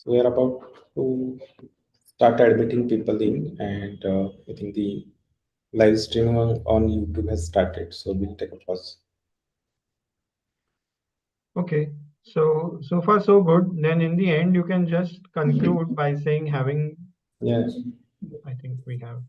we are about to start admitting people in, and I think the live streaming on YouTube has started. So we'll take a pause. Okay. So far so good. Then in the end, you can just conclude by saying having, Yeah. I think we have.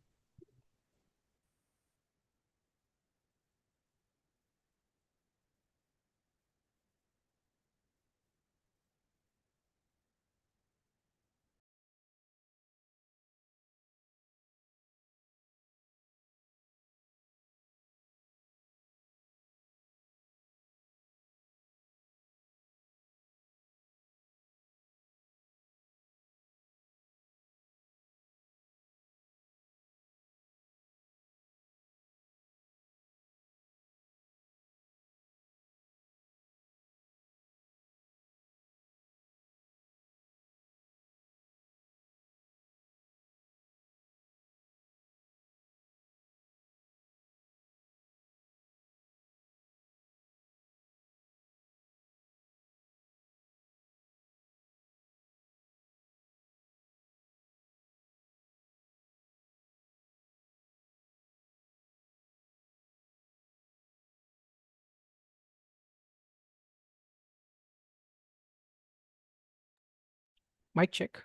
Mic check.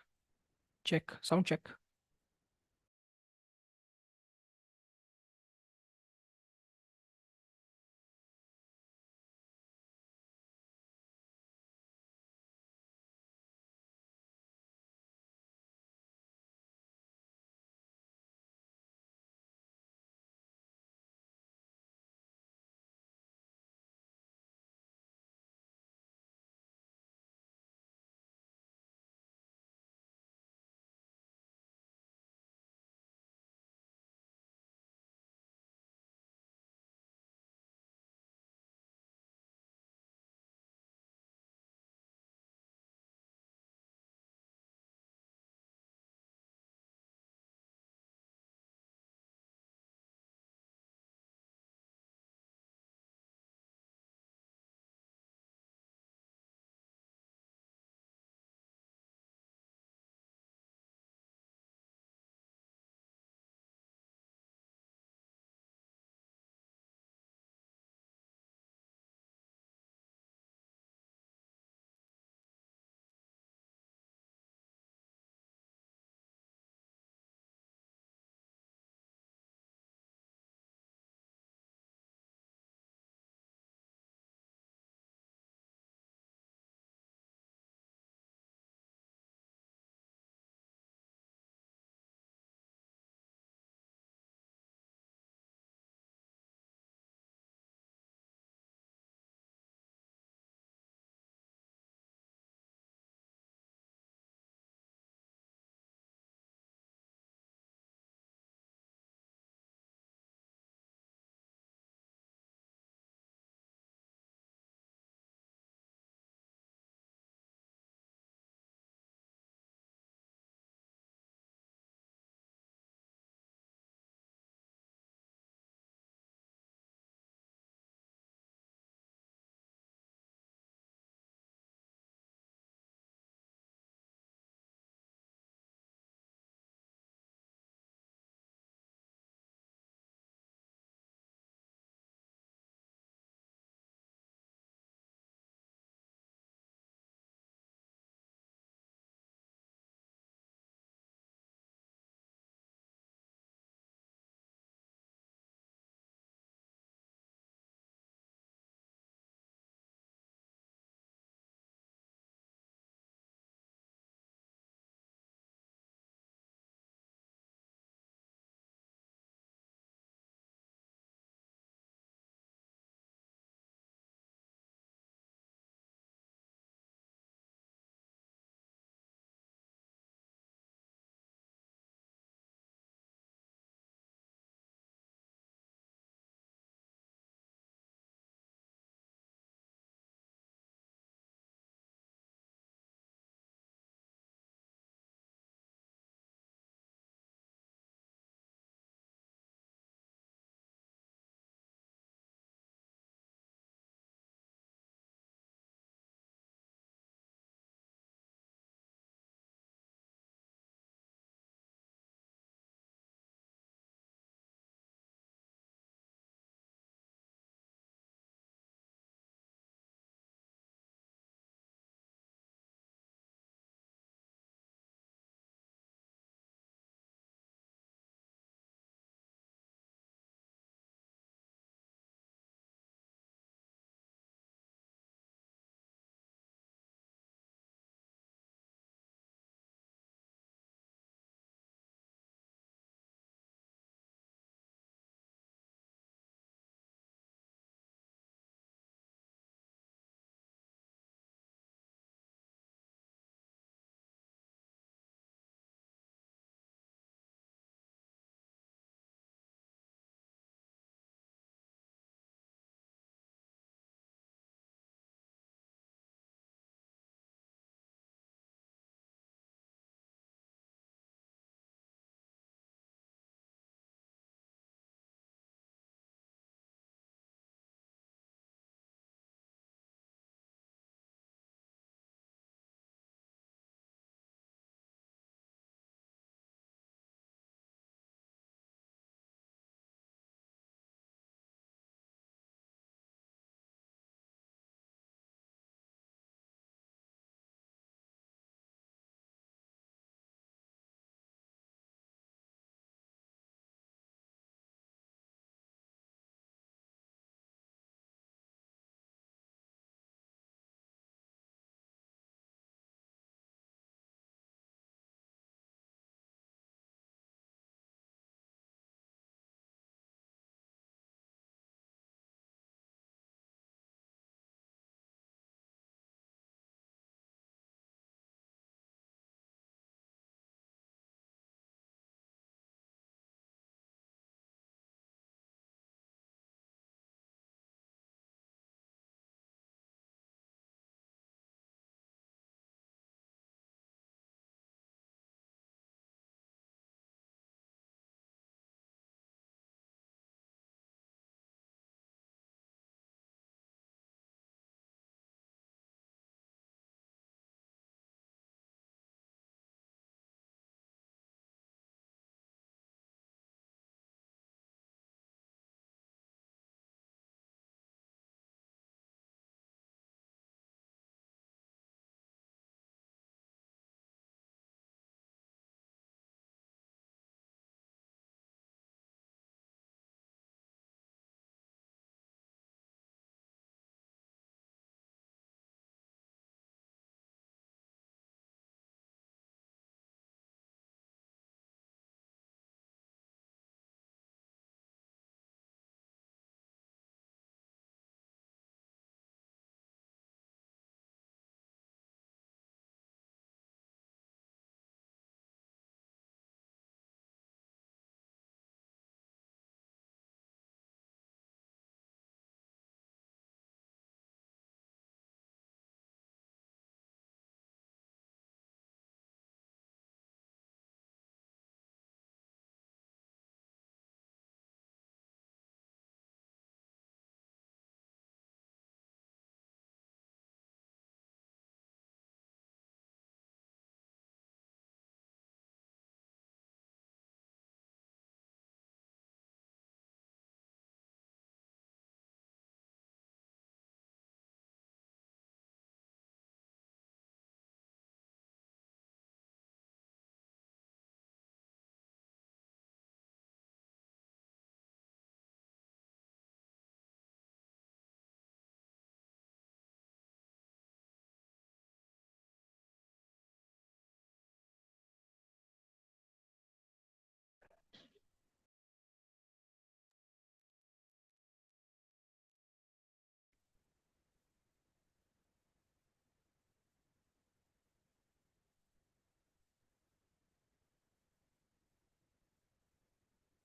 Check. Sound check.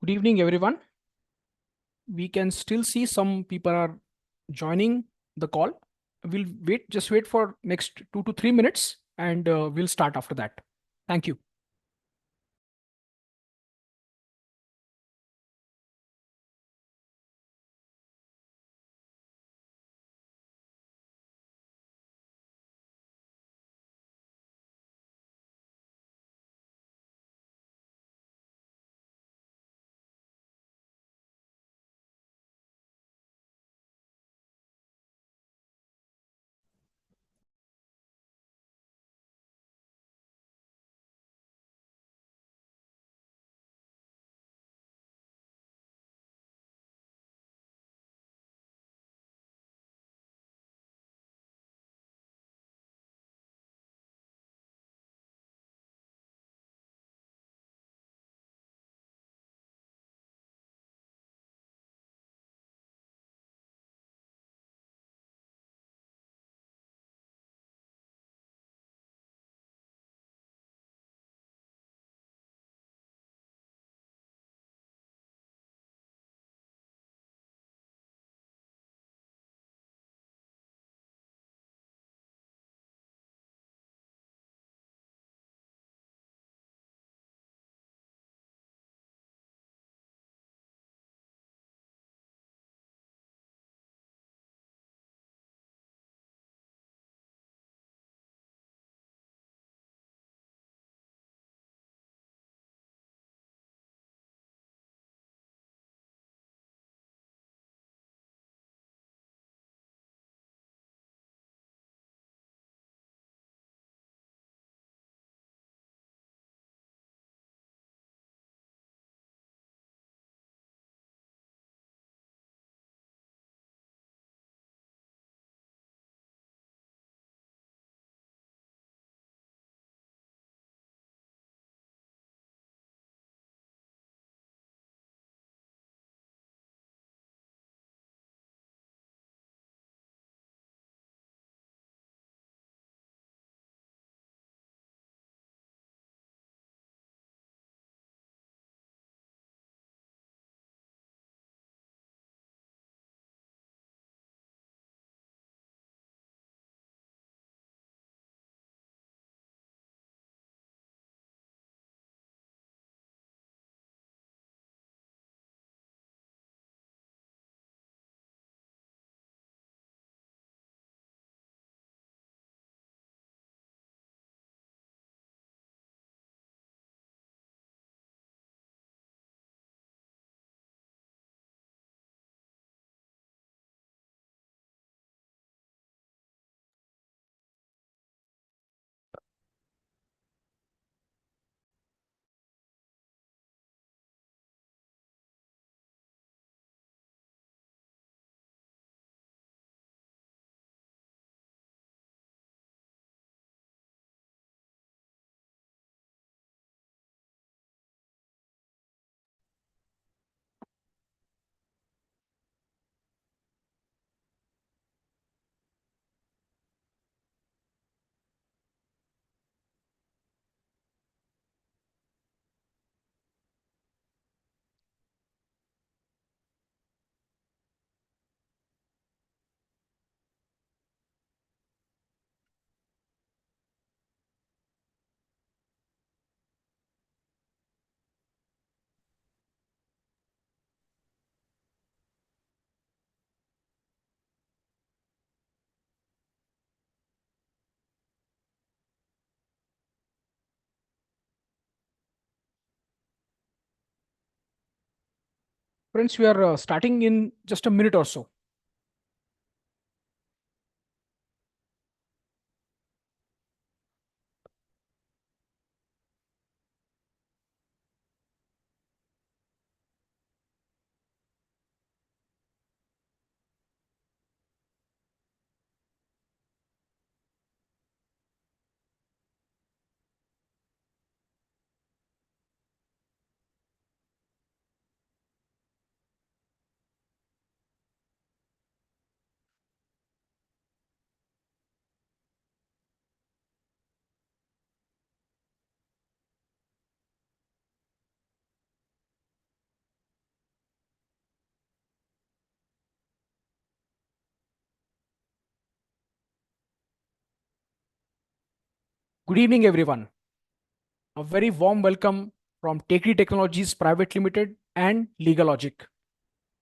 Good evening, everyone. We can still see some people are joining the call. We'll just wait for next 2 to 3 minutes, and we'll start after that. Thank you. Friends, we are starting in just a minute or so. Good evening, everyone. A very warm welcome from Tekdi Technologies Private Limited and Legalogic.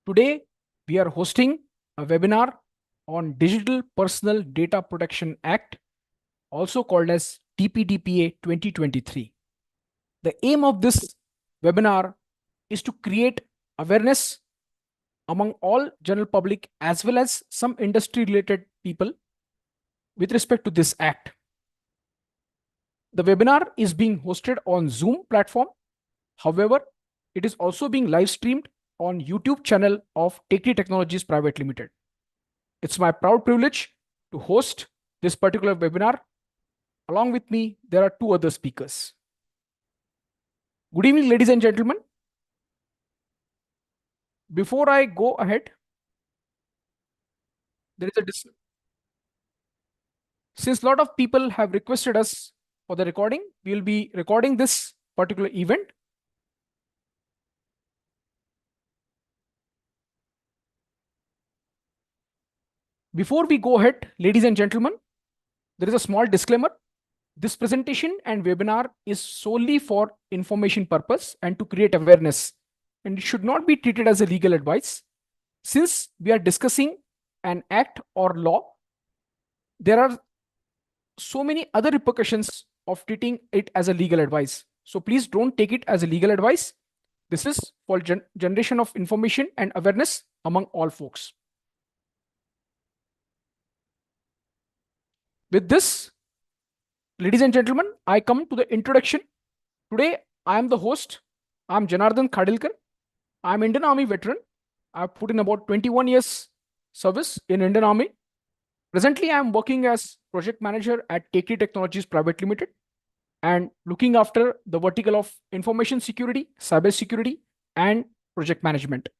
Today, we are hosting a webinar on Digital Personal Data Protection Act, also called as DPDPA 2023. The aim of this webinar is to create awareness among all general public as well as some industry related people with respect to this act. The webinar is being hosted on Zoom platform. However, it is also being live streamed on YouTube channel of Tekdi Technologies Private Limited. It's my proud privilege to host this particular webinar. Along with me, there are two other speakers. Good evening, ladies and gentlemen. Before I go ahead, there is a since a lot of people have requested us for the recording, we will be recording this particular event. Before we go ahead, ladies and gentlemen, there is a small disclaimer. This presentation and webinar is solely for information purpose and to create awareness, and it should not be treated as a legal advice. Since we are discussing an act or law, there are so many other repercussions of treating it as a legal advice. So please don't take it as a legal advice. This is for generation of information and awareness among all folks. With this, ladies and gentlemen, I come to the introduction. Today, I am the host. I'm Janardhan Khadilkar. I'm Indian Army veteran. I've put in about 21 years service in Indian Army. Presently, I'm working as project manager at Tekdi Technologies Private Limited and looking after the vertical of information security, cyber security, and project management.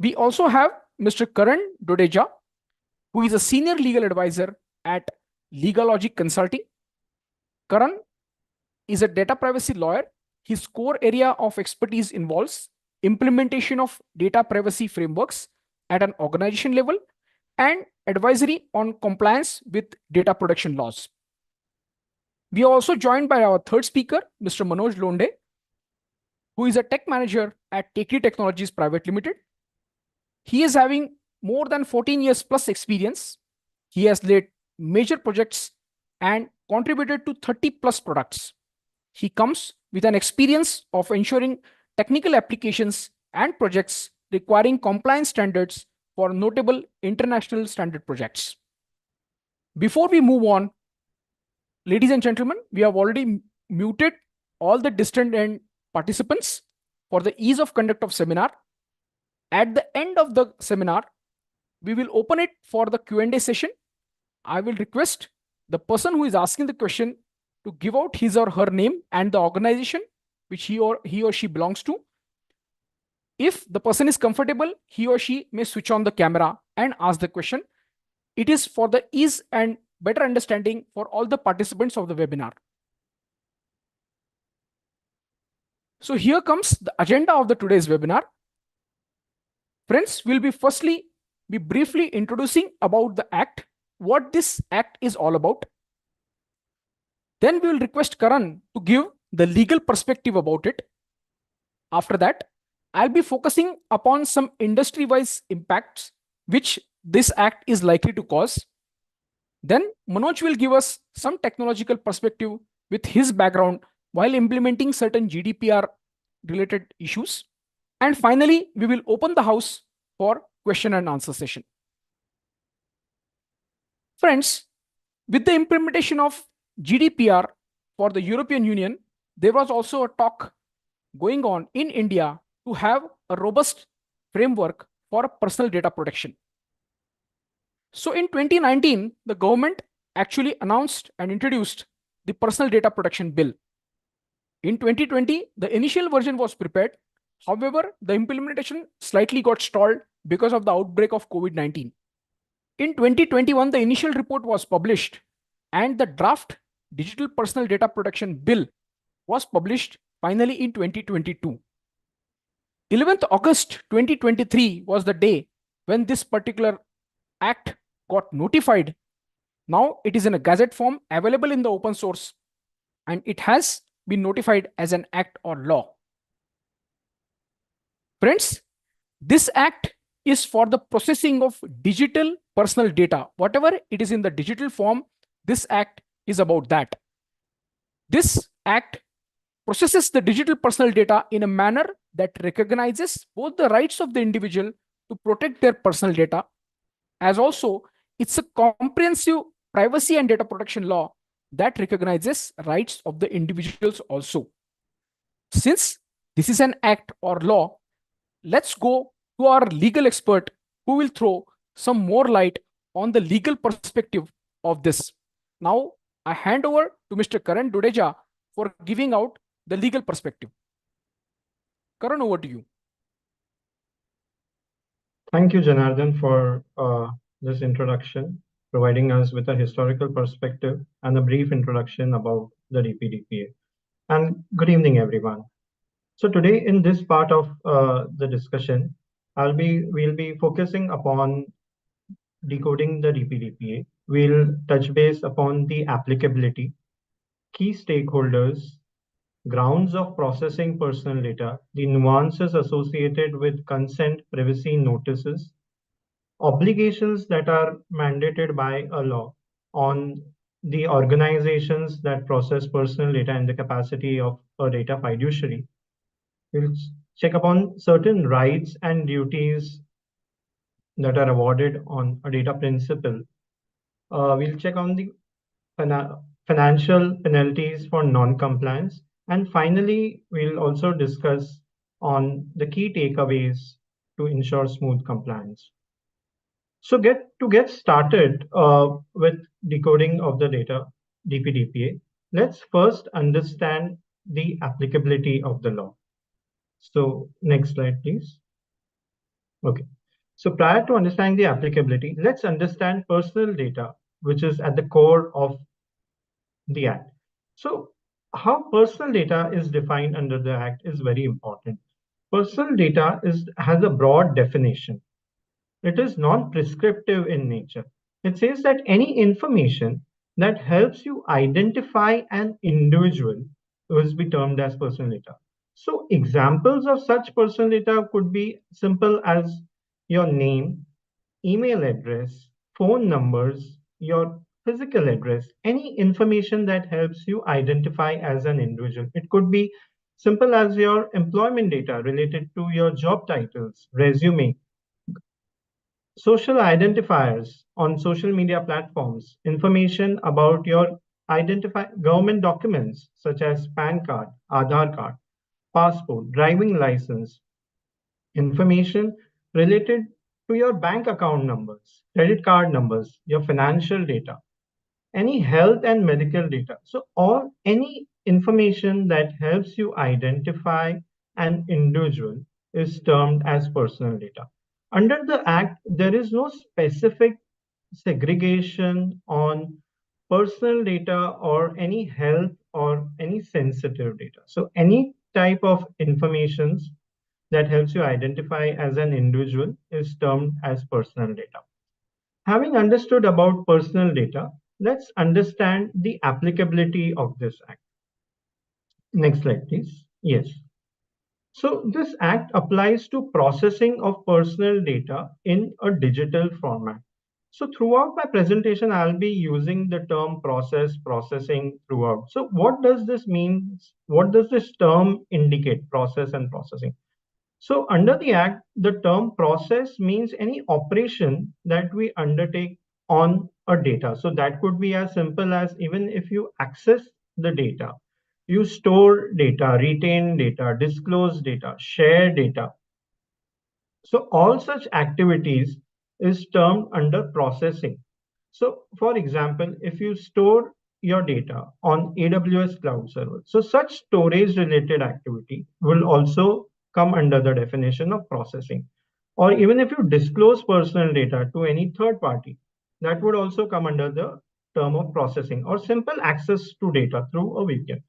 We also have Mr. Karan Dodeja, who is a senior legal advisor at Legalogic Consulting. Karan is a data privacy lawyer. His core area of expertise involves implementation of data privacy frameworks at an organization level and advisory on compliance with data protection laws. We are also joined by our third speaker, Mr. Manoj Londe, who is a tech manager at Tekdi Technologies Private Limited. He is having more than 14 years plus experience. He has led major projects and contributed to 30 plus products. He comes with an experience of ensuring technical applications and projects requiring compliance standards for notable international standard projects. Before we move on, ladies and gentlemen, we have already muted all the distant end participants for the ease of conduct of seminar. At the end of the seminar, we will open it for the Q&A session. I will request the person who is asking the question to give out his or her name and the organization which he or she belongs to. If the person is comfortable, he or she may switch on the camera and ask the question. It is for the ease and better understanding for all the participants of the webinar. So here comes the agenda of the today's webinar. Friends, we'll be firstly be briefly introducing about the act, what this act is all about. Then we will request Karan to give the legal perspective about it. After that, I'll be focusing upon some industry-wise impacts which this act is likely to cause. Then Manoj will give us some technological perspective with his background while implementing certain GDPR related issues. And finally, we will open the house for question and answer session. Friends, with the implementation of GDPR for the European Union, there was also a talk going on in India to have a robust framework for personal data protection. So in 2019, the government actually announced and introduced the Personal Data Protection Bill. In 2020, the initial version was prepared. However, the implementation slightly got stalled because of the outbreak of COVID-19. In 2021, the initial report was published and the draft Digital Personal Data Protection Bill was published finally in 2022. 11th August 2023 was the day when this particular act got notified. Now it is in a gazette form available in the open source and it has been notified as an act or law. Friends, this act is for the processing of digital personal data. Whatever it is in the digital form, this act is about that. This act processes the digital personal data in a manner that recognizes both the rights of the individual to protect their personal data, as also it's a comprehensive privacy and data protection law that recognizes rights of the individuals also. Since this is an act or law, let's go to our legal expert who will throw some more light on the legal perspective of this. Now, I hand over to Mr. Karan Dudeja for giving out the legal perspective. Karan, over to you. Thank you, Janardhan, for this introduction, providing us with a historical perspective and a brief introduction about the DPDPA. And good evening, everyone. So today, in this part of the discussion, we'll be focusing upon decoding the DPDPA. We'll touch base upon the applicability, key stakeholders, grounds of processing personal data, the nuances associated with consent privacy notices, obligations that are mandated by a law on the organizations that process personal data in the capacity of a data fiduciary. We'll check upon certain rights and duties that are awarded on a data principle. We'll check on the financial penalties for non-compliance. And finally, we'll also discuss on the key takeaways to ensure smooth compliance. So to get started with decoding of the data, DPDPA, let's first understand the applicability of the law. So next slide, please. Okay. So prior to understanding the applicability, let's understand personal data, which is at the core of the Act. So how personal data is defined under the Act is very important. Personal data has a broad definition. It is non-prescriptive in nature. It says that any information that helps you identify an individual will be termed as personal data. So examples of such personal data could be simple as your name, email address, phone numbers, your physical address, any information that helps you identify as an individual. It could be simple as your employment data related to your job titles, resume, social identifiers on social media platforms, information about your government documents such as PAN card, Aadhaar card, passport, driving license, information related to your bank account numbers, credit card numbers, your financial data, any health and medical data. So any information that helps you identify an individual is termed as personal data. Under the Act, there is no specific segregation on personal data or any health or any sensitive data. So any type of information that helps you identify as an individual is termed as personal data. Having understood about personal data, let's understand the applicability of this Act. Next slide, please. Yes. So this Act applies to processing of personal data in a digital format. So throughout my presentation, I'll be using the term processing throughout. So what does this mean? What does this term indicate, process and processing? So under the Act, the term process means any operation that we undertake on a data. So that could be as simple as even if you access the data, you store data, retain data, disclose data, share data. So all such activities is termed under processing. So for example, if you store your data on AWS cloud server, so such storage related activity will also come under the definition of processing. Or even if you disclose personal data to any third party, that would also come under the term of processing, or simple access to data through a VPN.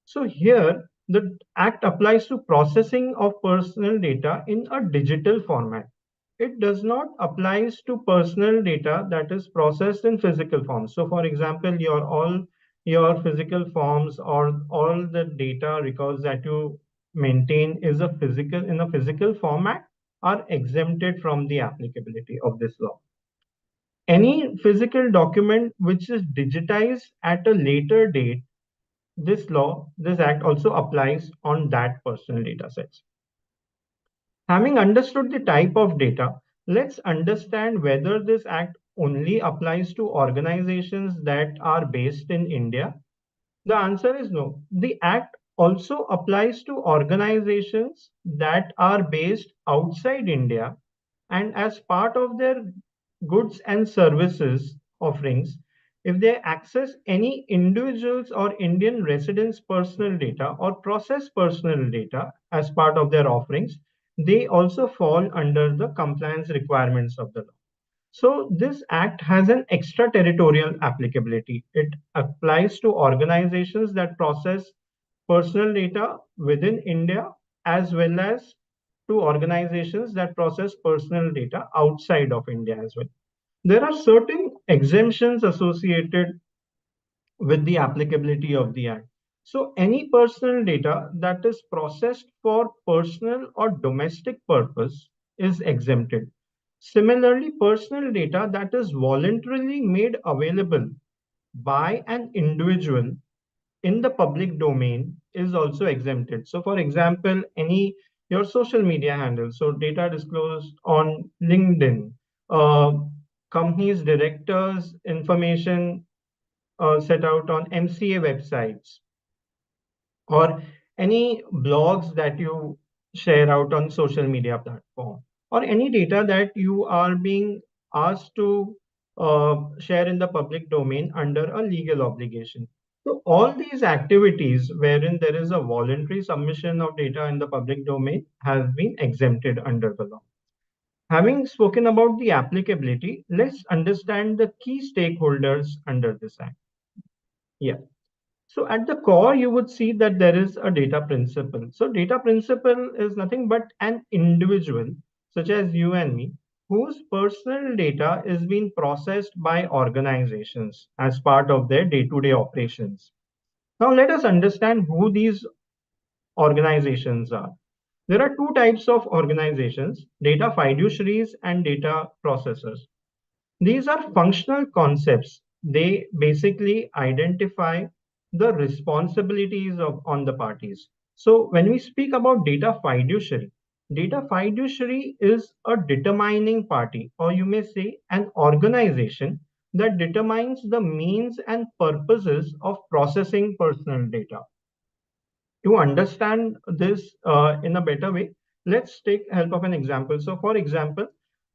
So here, the Act applies to processing of personal data in a digital format. It does not apply to personal data that is processed in physical form. So for example, your all your physical forms or all the data records that you maintain is a physical in a physical format are exempted from the applicability of this law. Any physical document which is digitized at a later date, this act also applies on that personal data sets. Having understood the type of data, let's understand whether this act only applies to organizations that are based in India. The answer is no. The act also applies to organizations that are based outside India, and as part of their goods and services offerings, if they access any individuals or Indian residents' personal data or process personal data as part of their offerings, they also fall under the compliance requirements of the law. So this act has an extraterritorial applicability. It applies to organizations that process personal data within India as well as to organizations that process personal data outside of India as well. There are certain exemptions associated with the applicability of the act. So any personal data that is processed for personal or domestic purpose is exempted. Similarly, personal data that is voluntarily made available by an individual in the public domain is also exempted. So for example, any your social media handle, so data disclosed on LinkedIn, uh, companies directors information set out on MCA websites, or any blogs that you share out on social media platform, or any data that you are being asked to share in the public domain under a legal obligation. So all these activities wherein there is a voluntary submission of data in the public domain have been exempted under the law. Having spoken about the applicability, let's understand the key stakeholders under this act. Yeah. So at the core, you would see that there is a data principal. So data principal is nothing but an individual, such as you and me, whose personal data is being processed by organizations as part of their day-to-day operations. Now let us understand who these organizations are. There are two types of organizations, data fiduciaries and data processors. These are functional concepts. They basically identify the responsibilities of on the parties. So when we speak about data fiduciary is a determining party, or you may say an organization that determines the means and purposes of processing personal data. To understand this in a better way, let's take help of an example. So for example,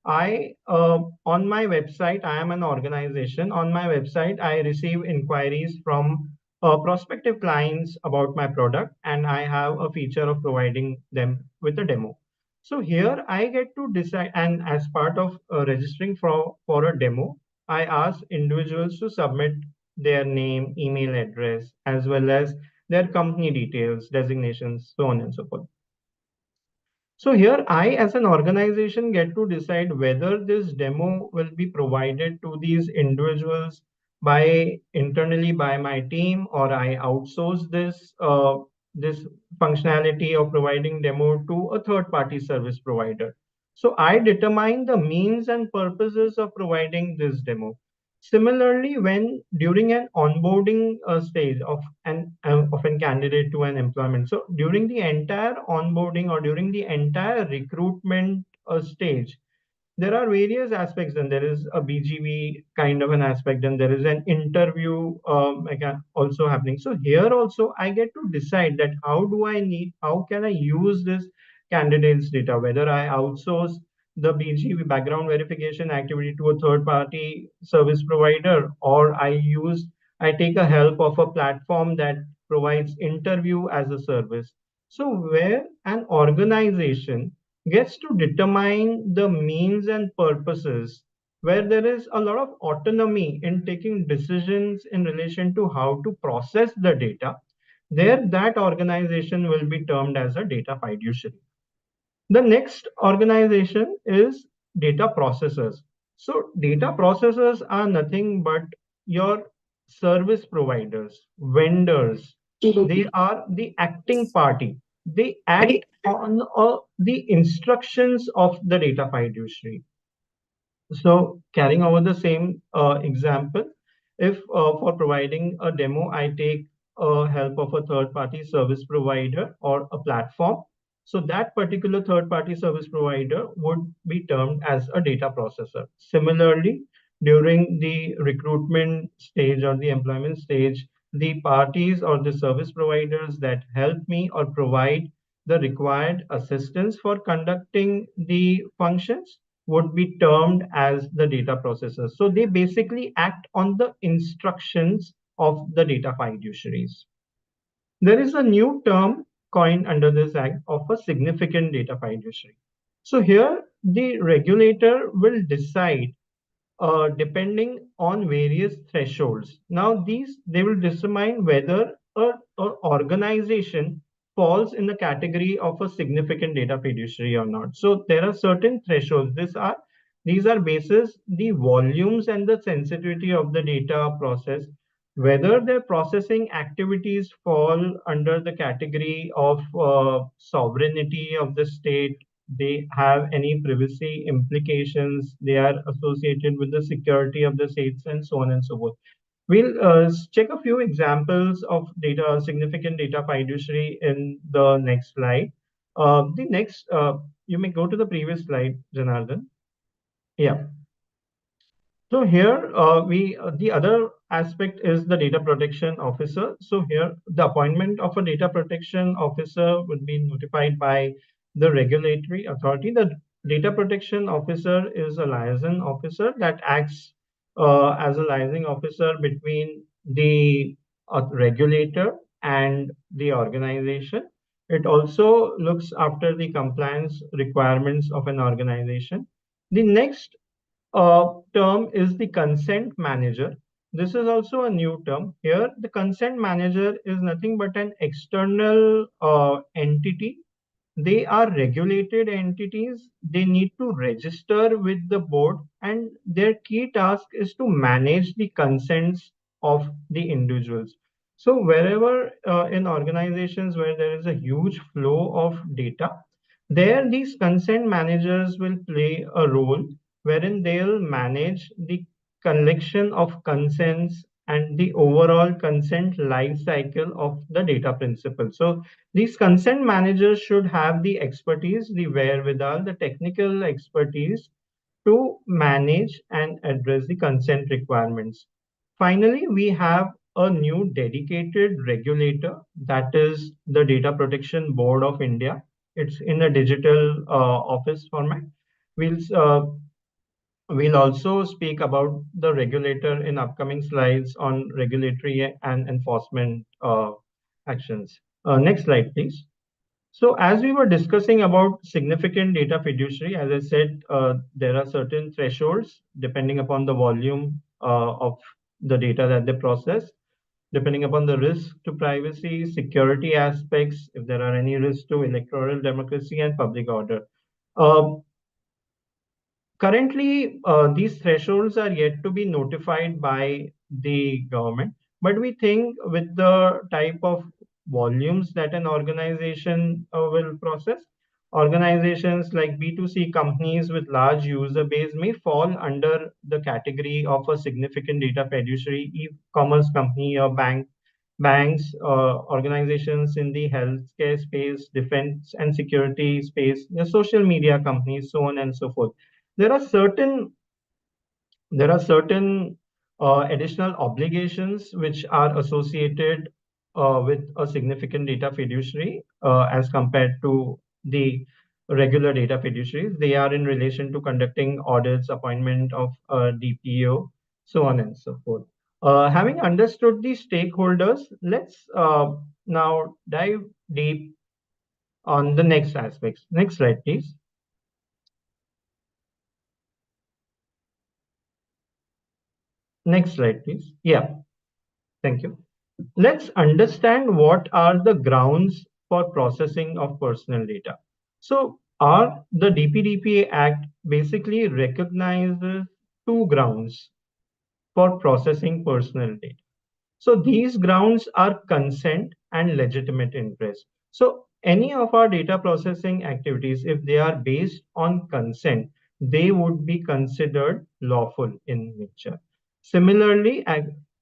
I on my website, I am an organization. On my website, I receive inquiries from prospective clients about my product, and I have a feature of providing them with a demo. So here I get to decide, and as part of registering for a demo, I ask individuals to submit their name, email address, as well as their company details, designations, so on and so forth. So here I, as an organization, get to decide whether this demo will be provided to these individuals by internally by my team, or I outsource this functionality of providing demo to a third party service provider. So I determine the means and purposes of providing this demo. Similarly, when during an onboarding stage of an candidate to an employment, so during the entire onboarding or during the entire recruitment stage, there are various aspects. Then there is a BGV kind of an aspect, and there is an interview also happening. So here also I get to decide that how can I use this candidate's data, whether I outsource the BGV background verification activity to a third party service provider, or I take a help of a platform that provides interview as a service. So where an organization gets to determine the means and purposes, where there is a lot of autonomy in taking decisions in relation to how to process the data, there that organization will be termed as a data fiduciary. The next organization is data processors. So data processors are nothing but your service providers, vendors, they are the acting party. They act on the instructions of the data fiduciary. So carrying over the same example, if for providing a demo, I take help of a third-party service provider or a platform, so that particular third-party service provider would be termed as a data processor. Similarly, during the recruitment stage or the employment stage, the parties or the service providers that help me or provide the required assistance for conducting the functions would be termed as the data processors. So they basically act on the instructions of the data fiduciaries. There is a new term coined under this act of a significant data fiduciary. So here the regulator will decide depending on various thresholds. Now, these they will determine whether a organization falls in the category of a significant data fiduciary or not. So there are certain thresholds. These are basis the volumes and the sensitivity of the data process, whether their processing activities fall under the category of sovereignty of the state, they have any privacy implications, they are associated with the security of the states, and so on and so forth. We'll check a few examples of data, significant data fiduciary in the next slide. You may go to the previous slide, Janardhan. Yeah. So here the other aspect is the data protection officer. So here the appointment of a data protection officer would be notified by the regulatory authority. The data protection officer is a liaison officer that acts as a liaison officer between the regulator and the organization. It also looks after the compliance requirements of an organization. The next term is the consent manager. This is also a new term. Here, the consent manager is nothing but an external entity. They are regulated entities. They need to register with the board, and their key task is to manage the consents of the individuals. So, wherever in organizations where there is a huge flow of data, there these consent managers will play a role wherein they'll manage the collection of consents and the overall consent life cycle of the data principle. So these consent managers should have the expertise, the wherewithal, the technical expertise to manage and address the consent requirements. Finally, we have a new dedicated regulator, that is the Data Protection Board of India. It's in a digital office format. We'll uh, We'll also speak about the regulator in upcoming slides on regulatory and enforcement actions. Next slide, please. So as we were discussing about significant data fiduciary, as I said, there are certain thresholds depending upon the volume of the data that they process, depending upon the risk to privacy, security aspects, if there are any risks to electoral democracy and public order. Uh, Currently, these thresholds are yet to be notified by the government, but we think with the type of volumes that an organization will process, organizations like B2C companies with large user base may fall under the category of a significant data fiduciary, e-commerce company or banks, organizations in the healthcare space, defense and security space, social media companies, so on and so forth. There are certain additional obligations which are associated with a significant data fiduciary as compared to the regular data fiduciaries. They are in relation to conducting audits, appointment of DPO, so on and so forth. Having understood the stakeholders, let's now dive deep on the next aspects. Next slide, please. Next slide, please. Yeah, thank you. Let's understand what are the grounds for processing of personal data. So, the DPDPA Act basically recognizes two grounds for processing personal data. So these grounds are consent and legitimate interest. So any of our data processing activities, if they are based on consent, they would be considered lawful in nature. Similarly,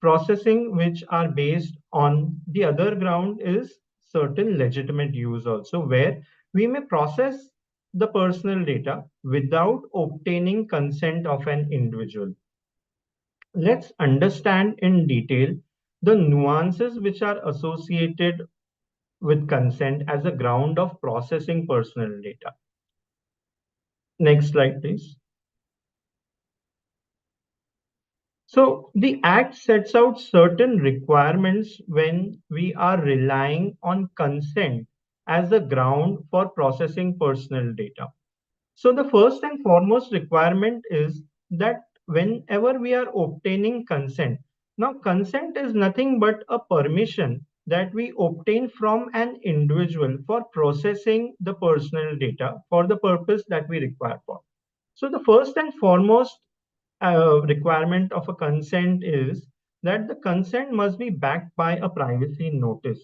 processing which are based on the other ground is certain legitimate use also, where we may process the personal data without obtaining consent of an individual. Let's understand in detail the nuances which are associated with consent as a ground of processing personal data. Next slide, please. So the Act sets out certain requirements when we are relying on consent as the ground for processing personal data. So the first and foremost requirement is that whenever we are obtaining consent, now consent is nothing but a permission that we obtain from an individual for processing the personal data for the purpose that we require for. So the first and foremost requirement of a consent is that the consent must be backed by a privacy notice.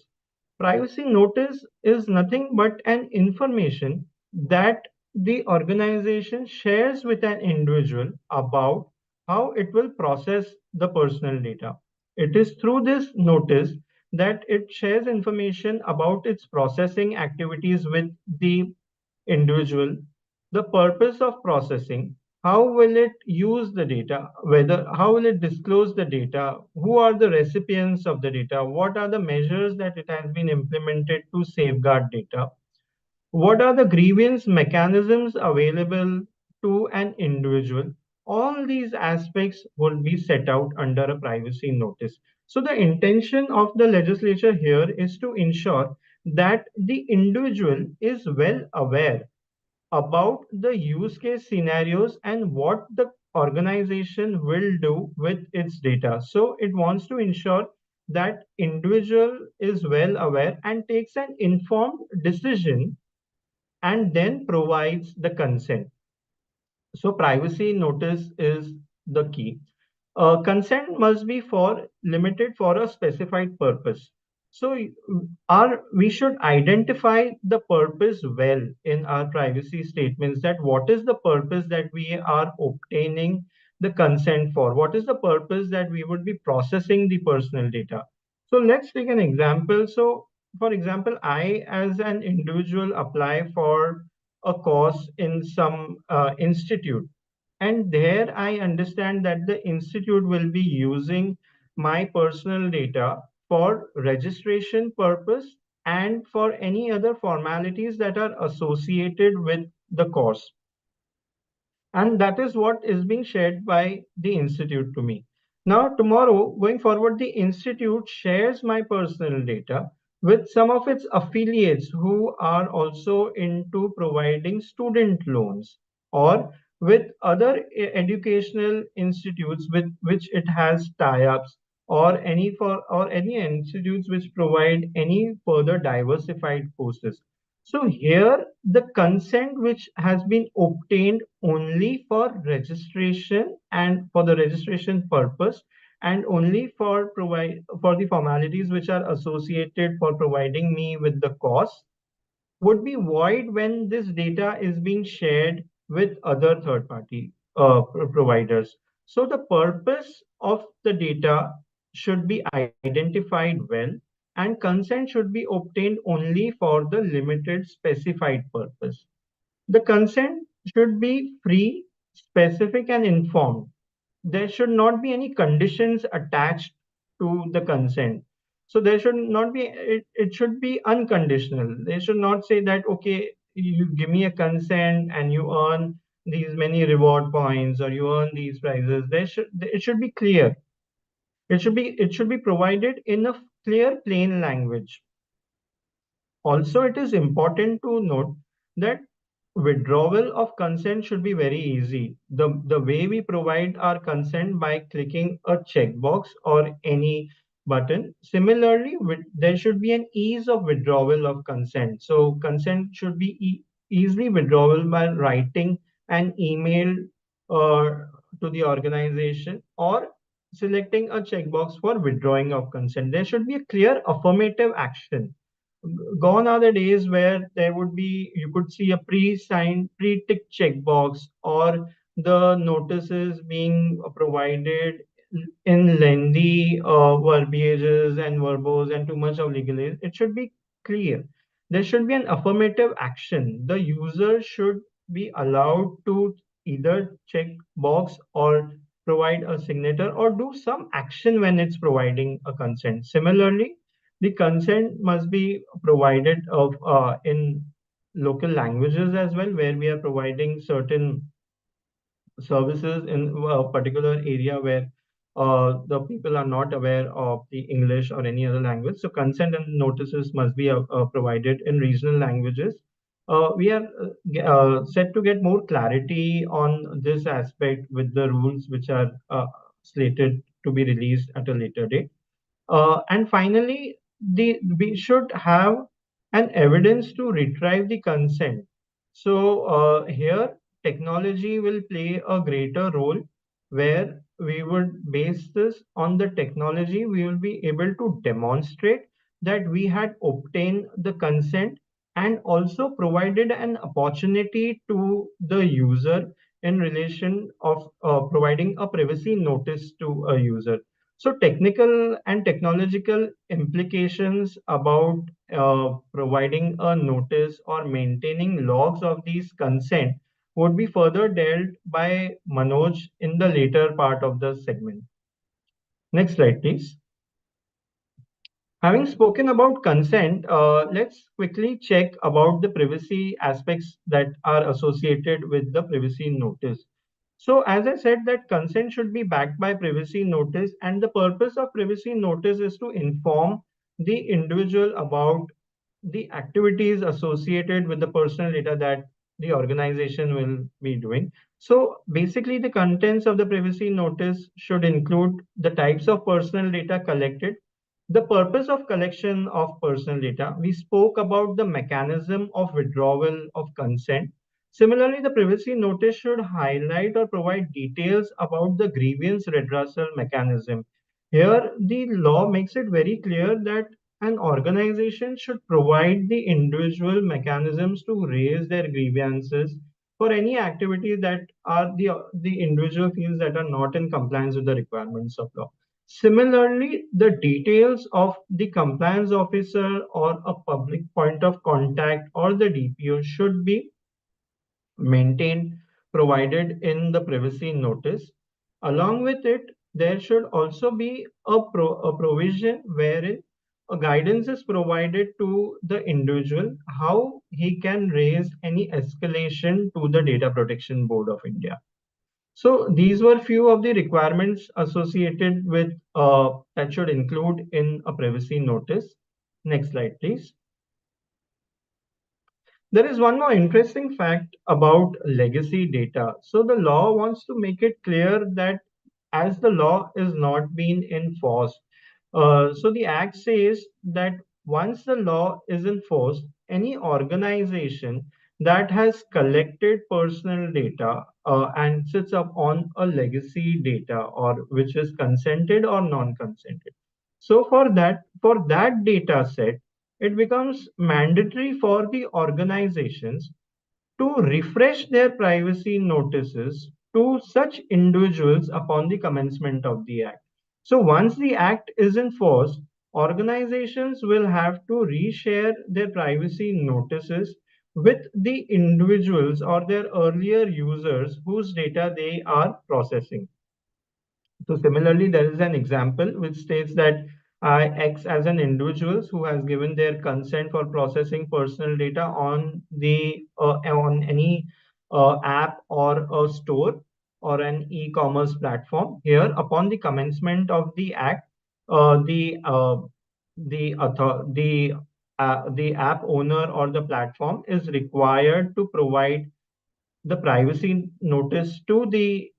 Privacy notice is nothing but an information that the organization shares with an individual about how it will process the personal data. It is through this notice that it shares information about its processing activities with the individual, the purpose of processing, how will it use the data, whether how will it disclose the data, who are the recipients of the data, what are the measures that it has been implemented to safeguard data, what are the grievance mechanisms available to an individual. All these aspects will be set out under a privacy notice. So the intention of the legislature here is to ensure that the individual is well aware about the use case scenarios and what the organization will do with its data. So it wants to ensure that individual is well aware and takes an informed decision and then provides the consent. So privacy notice is the key. Consent must be for limited for a specified purpose. So our we should identify the purpose well in our privacy statements, that what is the purpose that we are obtaining the consent for? What is the purpose that we would be processing the personal data? So let's take an example. So for example, I as an individual apply for a course in some institute, and there I understand that the institute will be using my personal data for registration purpose and for any other formalities that are associated with the course. And that is what is being shared by the institute to me. Now, tomorrow, going forward, the institute shares my personal data with some of its affiliates who are also into providing student loans, or with other educational institutes with which it has tie-ups, or any institutes which provide any further diversified courses. So here the consent which has been obtained only for registration and for the registration purpose, and only for provide for the formalities which are associated for providing me with the cost, would be void when this data is being shared with other third party providers. So the purpose of the data should be identified well, and consent should be obtained only for the limited specified purpose. The consent should be free, specific, and informed. There should not be any conditions attached to the consent. So there should not be, it should be unconditional. They should not say that, okay, you give me a consent and you earn these many reward points or you earn these prizes. It should be clear. It should be provided in a clear, plain language. Also, it is important to note that withdrawal of consent should be very easy. The way we provide our consent by clicking a checkbox or any button. Similarly, there should be an ease of withdrawal of consent. So consent should be easily withdrawal by writing an email uh, to the organization, or selecting a checkbox for withdrawing of consent. There should be a clear affirmative action. Gone are the days where there would be, you could see a pre-signed, pre-ticked checkbox, or the notices being provided in lengthy verbiages and verbose and too much of legalese. It should be clear. There should be an affirmative action. The user should be allowed to either check box or provide a signature or do some action when it's providing a consent. Similarly, the consent must be provided in local languages as well, where we are providing certain services in a particular area where the people are not aware of the English or any other language. So consent and notices must be provided in regional languages. We are set to get more clarity on this aspect with the rules which are slated to be released at a later date. And finally, we should have an evidence to retrieve the consent. So here, technology will play a greater role where we would base this on the technology. We will be able to demonstrate that we had obtained the consent and also provided an opportunity to the user in relation of providing a privacy notice to a user. So technical and technological implications about providing a notice or maintaining logs of these consent would be further dealt by Manoj in the later part of the segment. Next slide, please. Having spoken about consent, let's quickly check about the privacy aspects that are associated with the privacy notice. So as I said that consent should be backed by privacy notice, and the purpose of privacy notice is to inform the individual about the activities associated with the personal data that the organization will be doing. So basically the contents of the privacy notice should include the types of personal data collected, the purpose of collection of personal data. We spoke about the mechanism of withdrawal of consent. Similarly, the privacy notice should highlight or provide details about the grievance redressal mechanism. Here, the law makes it very clear that an organization should provide the individual mechanisms to raise their grievances for any activities that are the individual feels that are not in compliance with the requirements of law. Similarly, the details of the compliance officer or a public point of contact or the DPO should be maintained, provided in the privacy notice. Along with it, there should also be a provision wherein a guidance is provided to the individual how he can raise any escalation to the Data Protection Board of India. So these were few of the requirements associated with that should include in a privacy notice. Next slide, please. There is one more interesting fact about legacy data. So the law wants to make it clear that as the law is not being enforced, so the act says that once the law is enforced, any organization that has collected personal data and sits up on a legacy data or which is consented or non-consented. So for that data set, it becomes mandatory for the organizations to refresh their privacy notices to such individuals upon the commencement of the act. So once the act is enforced, organizations will have to reshare their privacy notices with the individuals or their earlier users whose data they are processing. So similarly, there is an example which states that I X as an individual who has given their consent for processing personal data on any app or a store or an e-commerce platform. Here, upon the commencement of the act, the app owner or the platform is required to provide the privacy notice to the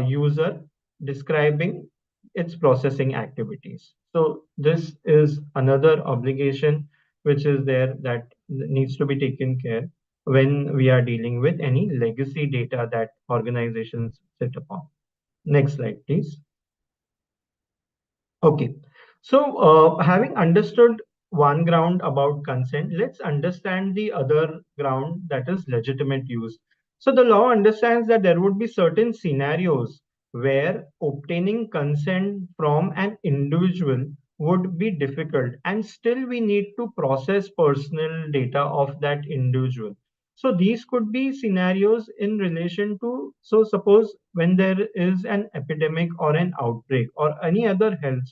user describing its processing activities. So this is another obligation which is there that needs to be taken care when we are dealing with any legacy data that organizations sit upon. Next slide, please. Okay. So, having understood one ground about consent, let's understand the other ground, that is legitimate use. So, the law understands that there would be certain scenarios where obtaining consent from an individual would be difficult, and still we need to process personal data of that individual. So, these could be scenarios in relation to, so suppose when there is an epidemic or an outbreak or any other health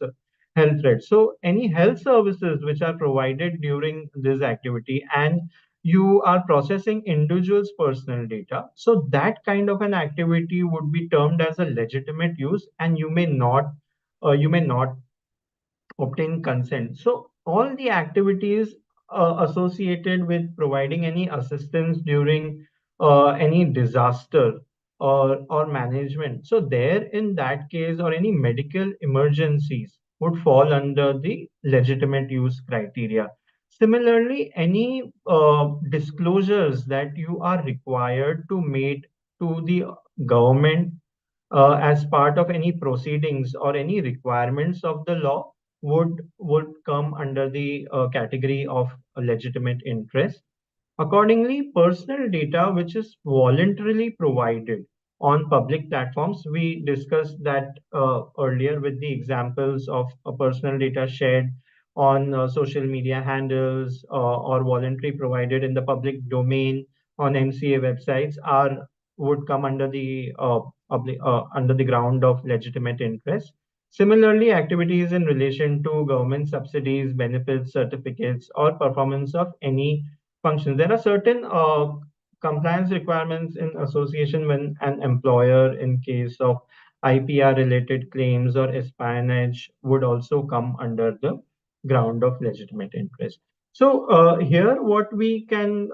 threat. So any health services which are provided during this activity, and you are processing individuals' personal data, so that kind of an activity would be termed as a legitimate use, and you may not obtain consent. So all the activities associated with providing any assistance during any disaster or management. So there in that case, or any medical emergencies would fall under the legitimate use criteria. Similarly, any disclosures that you are required to make to the government as part of any proceedings or any requirements of the law would come under the category of a legitimate interest. Accordingly, personal data which is voluntarily provided on public platforms, we discussed that earlier with the examples of personal data shared on social media handles or voluntary provided in the public domain on MCA websites are would come under the under the ground of legitimate interest. Similarly, activities in relation to government subsidies, benefits, certificates, or performance of any functions. There are certain compliance requirements in association when an employer, in case of IPR related claims or espionage, would also come under the ground of legitimate interest. So here, what we can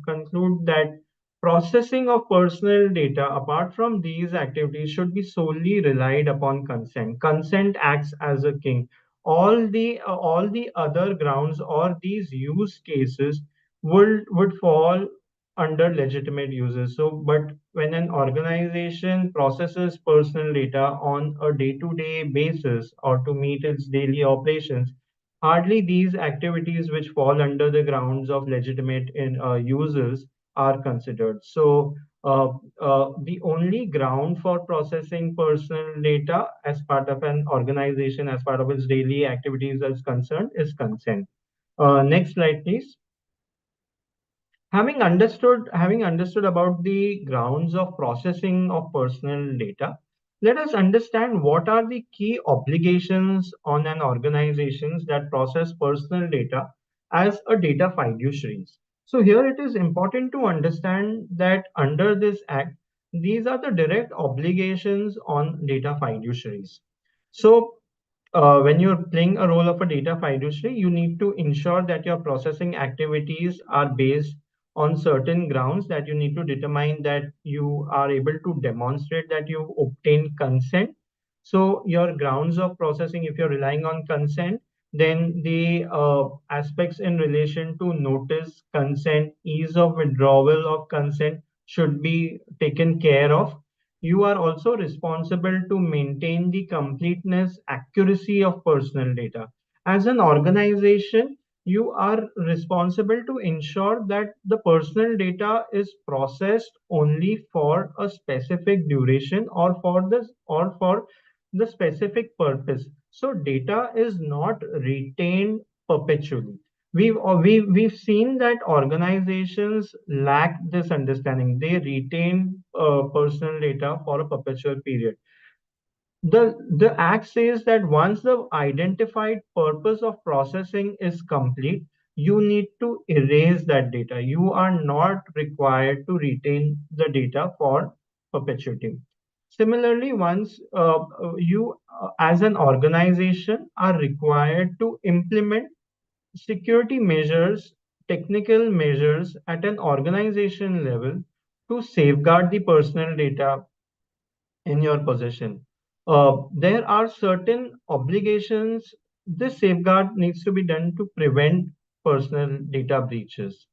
conclude that processing of personal data apart from these activities should be solely relied upon consent. Consent acts as a king. All the other grounds or these use cases would fall under legitimate uses. So, but when an organization processes personal data on a day-to-day basis or to meet its daily operations, hardly these activities which fall under the grounds of legitimate uses are considered. So, the only ground for processing personal data as part of an organization, as part of its daily activities as concerned, is consent. Next slide, please. Having understood about the grounds of processing of personal data, let us understand what are the key obligations on an organizations that process personal data as a data fiduciaries. So here it is important to understand that under this act, these are the direct obligations on data fiduciaries. So when you're playing a role of a data fiduciary, you need to ensure that your processing activities are based on certain grounds, that you need to determine that you are able to demonstrate that you obtain consent. So your grounds of processing, if you're relying on consent, then the aspects in relation to notice, consent, ease of withdrawal of consent should be taken care of. You are also responsible to maintain the completeness, accuracy of personal data. As an organization, you are responsible to ensure that the personal data is processed only for a specific duration or for the specific purpose. So data is not retained perpetually. We've seen that organizations lack this understanding. They retain personal data for a perpetual period. The act says that once the identified purpose of processing is complete, you need to erase that data. You are not required to retain the data for perpetuity. Similarly, once you, as an organization, are required to implement security measures, technical measures at an organization level to safeguard the personal data in your possession. There are certain obligations. This safeguard needs to be done to prevent personal data breaches.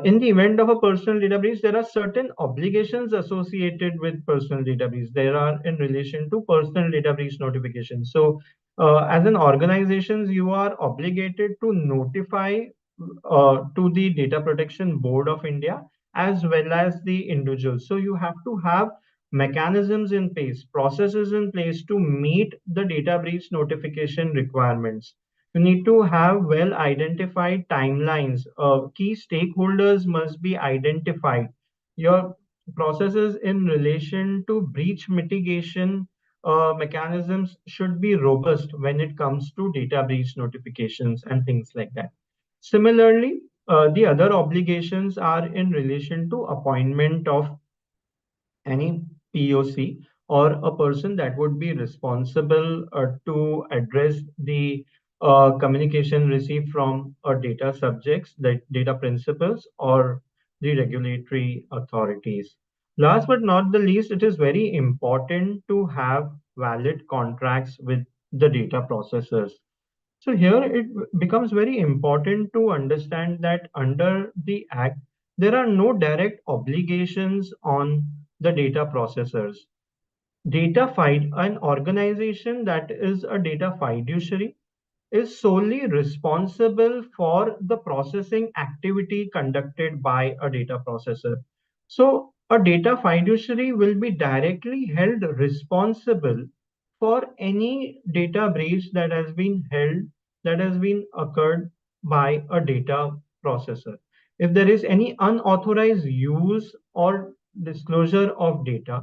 In the event of a personal data breach, there are certain obligations associated with personal data breach. There are in relation to personal data breach notification. So, as an organizations, you are obligated to notify to the Data Protection Board of India as well as the individuals. So you have to have mechanisms in place, processes in place to meet the data breach notification requirements. You need to have well identified timelines. Key stakeholders must be identified. Your processes in relation to breach mitigation mechanisms should be robust when it comes to data breach notifications and things like that. Similarly, the other obligations are in relation to appointment of any POC or a person that would be responsible to address the communication received from data subjects, the data principals, or the regulatory authorities. Last but not the least, it is very important to have valid contracts with the data processors. So here it becomes very important to understand that under the Act, there are no direct obligations on the data processors. An organization that is a data fiduciary is solely responsible for the processing activity conducted by a data processor. So a data fiduciary will be directly held responsible for any data breach that has been occurred by a data processor. If there is any unauthorized use or disclosure of data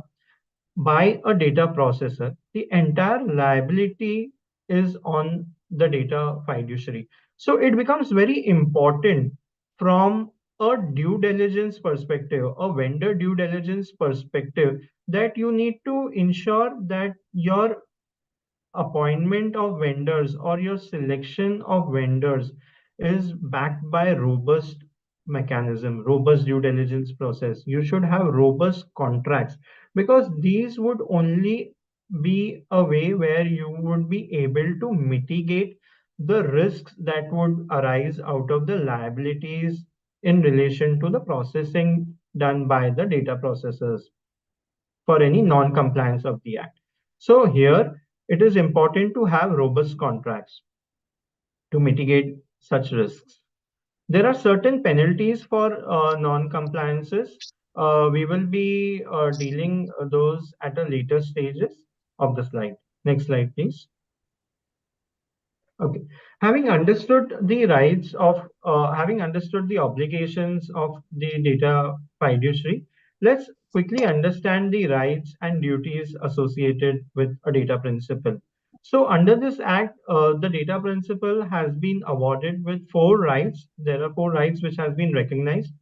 by a data processor, the entire liability is on the data fiduciary. So it becomes very important from a due diligence perspective, a vendor due diligence perspective, that you need to ensure that your appointment of vendors or your selection of vendors is backed by robust mechanism, robust due diligence process. You should have robust contracts because these would only be a way where you would be able to mitigate the risks that would arise out of the liabilities in relation to the processing done by the data processors for any non-compliance of the act. So here it is important to have robust contracts to mitigate such risks. There are certain penalties for non-compliances. We will be dealing those at a later stages of the slide. Next slide, please. Okay. Having understood the obligations of the data fiduciary, let's quickly understand the rights and duties associated with a data principal. So under this act, the data principal has been awarded with four rights. There are four rights which has been recognized.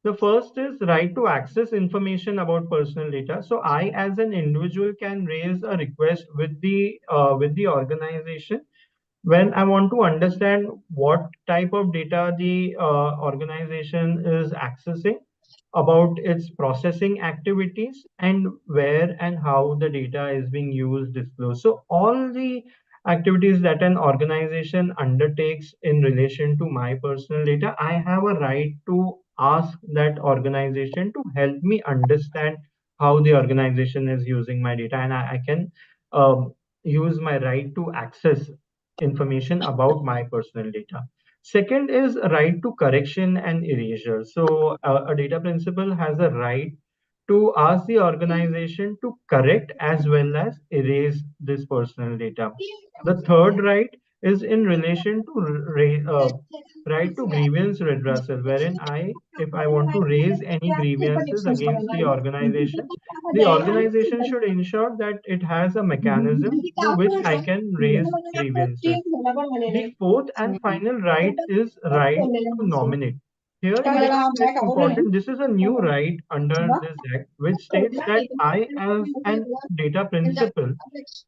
The first is right to access information about personal data. So I, as an individual, can raise a request with the organization when I want to understand what type of data the organization is accessing about its processing activities and where and how the data is being used, disclosed. So all the activities that an organization undertakes in relation to my personal data, I have a right to ask that organization to help me understand how the organization is using my data, and I can um, use my right to access information about my personal data. Second is a right to correction and erasure. So a data principal has a right to ask the organization to correct as well as erase this personal data. The third right is in relation to right to grievance redressal, wherein if I want to raise any grievances against the organization should ensure that it has a mechanism through which I can raise grievances. The fourth and final right is right to nominate. Here it becomes very important. This is a new right under this act, which states that I, as an data principal,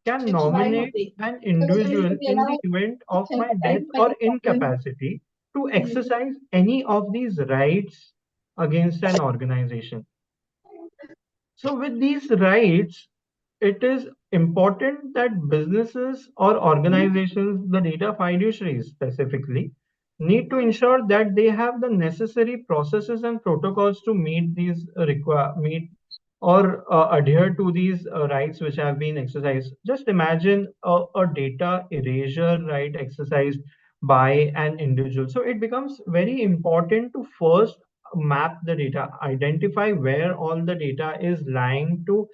can nominate an individual in the event of my death or incapacity to exercise any of these rights against an organization. So, with these rights, it is important that businesses or organizations, the data fiduciaries specifically, need to ensure that they have the necessary processes and protocols to meet or adhere to these rights which have been exercised. Just imagine a data erasure right exercised by an individual. So it becomes very important to first map the data, identify where all the data is lying to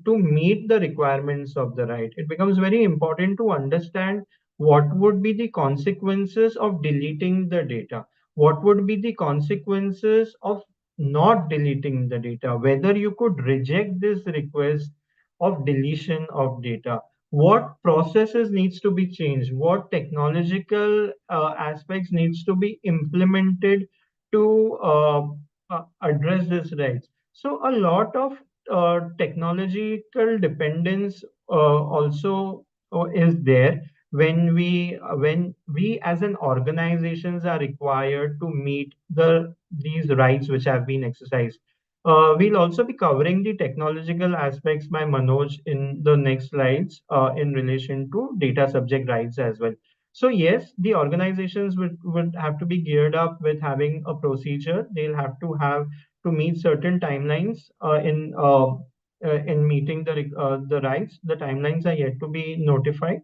meet the requirements of the right. It becomes very important to understand what would be the consequences of deleting the data, what would be the consequences of not deleting the data, whether you could reject this request of deletion of data, what processes needs to be changed, what technological aspects needs to be implemented to address this rights. So a lot of technological dependence also is there when we as an organizations are required to meet these rights which have been exercised. We'll also be covering the technological aspects by Manoj in the next slides in relation to data subject rights as well. So yes, the organizations would have to be geared up with having a procedure. They'll have to meet certain timelines in meeting the rights. The timelines are yet to be notified,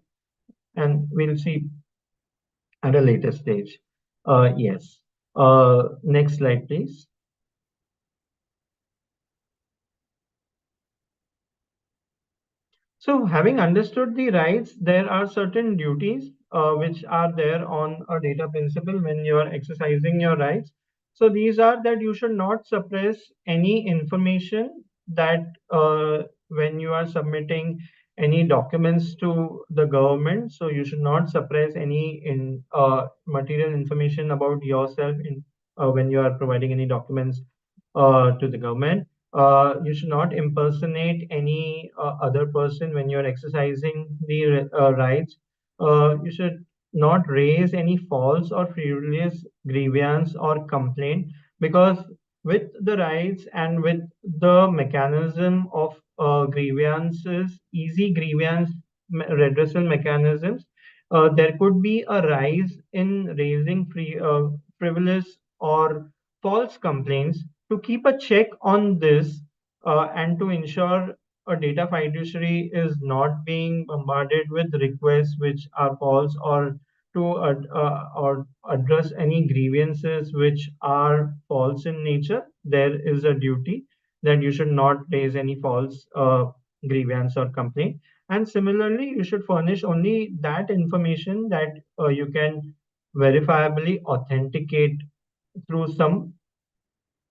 and we'll see at a later stage. Yes. Next slide, please. So, having understood the rights, there are certain duties which are there on a data principle when you are exercising your rights. So, these are that you should not suppress any information that when you are submitting any documents to the government. So, you should not suppress any material information about yourself when you are providing any documents to the government. You should not impersonate any other person when you're exercising the rights. You should not raise any false or frivolous grievance or complaint, because with the rights and with the mechanism of grievances, easy grievance redressal mechanisms, there could be a rise in raising frivolous or false complaints. To keep a check on this and to ensure a data fiduciary is not being bombarded with requests which are false, or address any grievances which are false in nature, there is a duty that you should not raise any false grievance or complaint. And similarly, you should furnish only that information that you can verifiably authenticate through some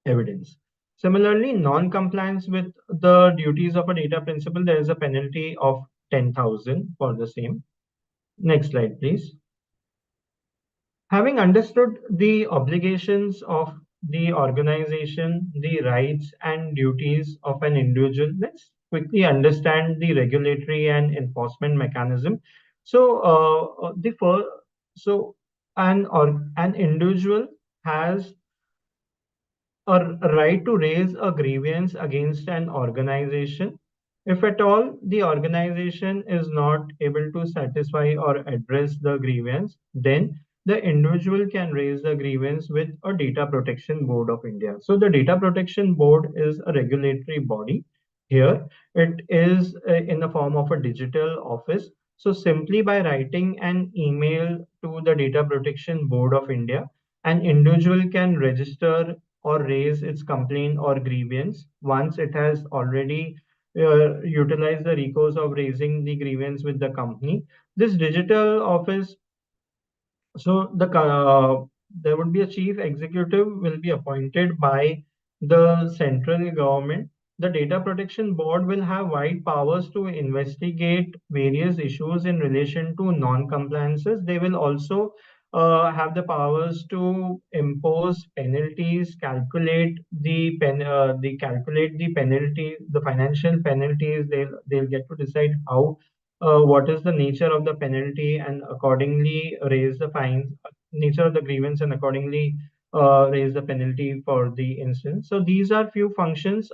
evidence. Similarly, non-compliance with the duties of a data principal, there is a penalty of 10,000 for the same. Next slide, please. Having understood the obligations of the organization, the rights and duties of an individual, let's quickly understand the regulatory and enforcement mechanism. So, the first, so an individual has a right to raise a grievance against an organization. If at all the organization is not able to satisfy or address the grievance, then the individual can raise the grievance with a Data Protection Board of India. So the Data Protection Board is a regulatory body. Here, it is in the form of a digital office. So simply by writing an email to the Data Protection Board of India, an individual can register or raise its complaint or grievance once it has already utilized the recourse of raising the grievance with the company. This digital office, so there would be a chief executive will be appointed by the central government. The Data Protection Board will have wide powers to investigate various issues in relation to non-compliances. They will also have the powers to impose penalties, calculate the penalty, the financial penalties. They'll get to decide how what is the nature of the penalty, and accordingly raise the fines, nature of the grievance, and accordingly raise the penalty for the instance. So these are few functions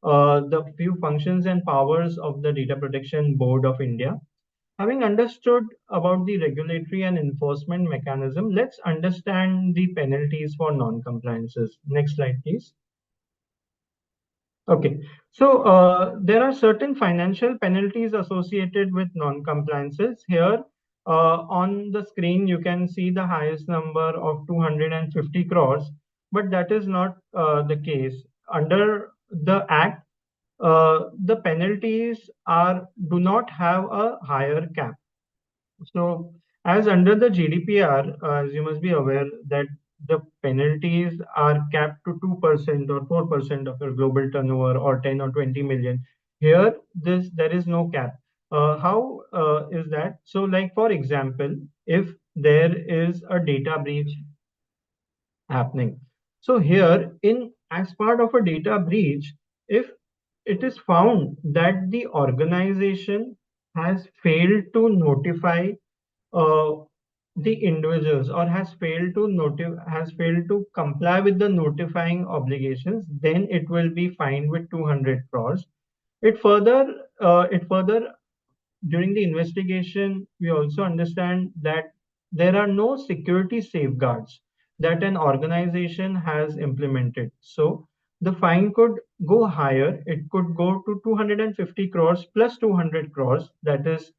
and powers of the Data Protection Board of India. Having understood about the regulatory and enforcement mechanism, let's understand the penalties for non-compliances. Next slide, please. Okay, so there are certain financial penalties associated with non-compliances. Here on the screen, you can see the highest number of 250 crores, but that is not the case. Under the Act, the penalties are do not have a higher cap. So, as under the GDPR, as you must be aware that the penalties are capped to 2% or 4% of your global turnover or 10 or 20 million. Here, this there is no cap. How is that? So, like for example, if there is a data breach happening. So here, in as part of a data breach, if it is found that the organization has failed to notify uh, the individuals or has failed to comply with the notifying obligations, then it will be fined with 200 crores. It further during the investigation, we also understand that there are no security safeguards that an organization has implemented. So the fine could go higher. It could go to 250 crores plus 200 crores, that is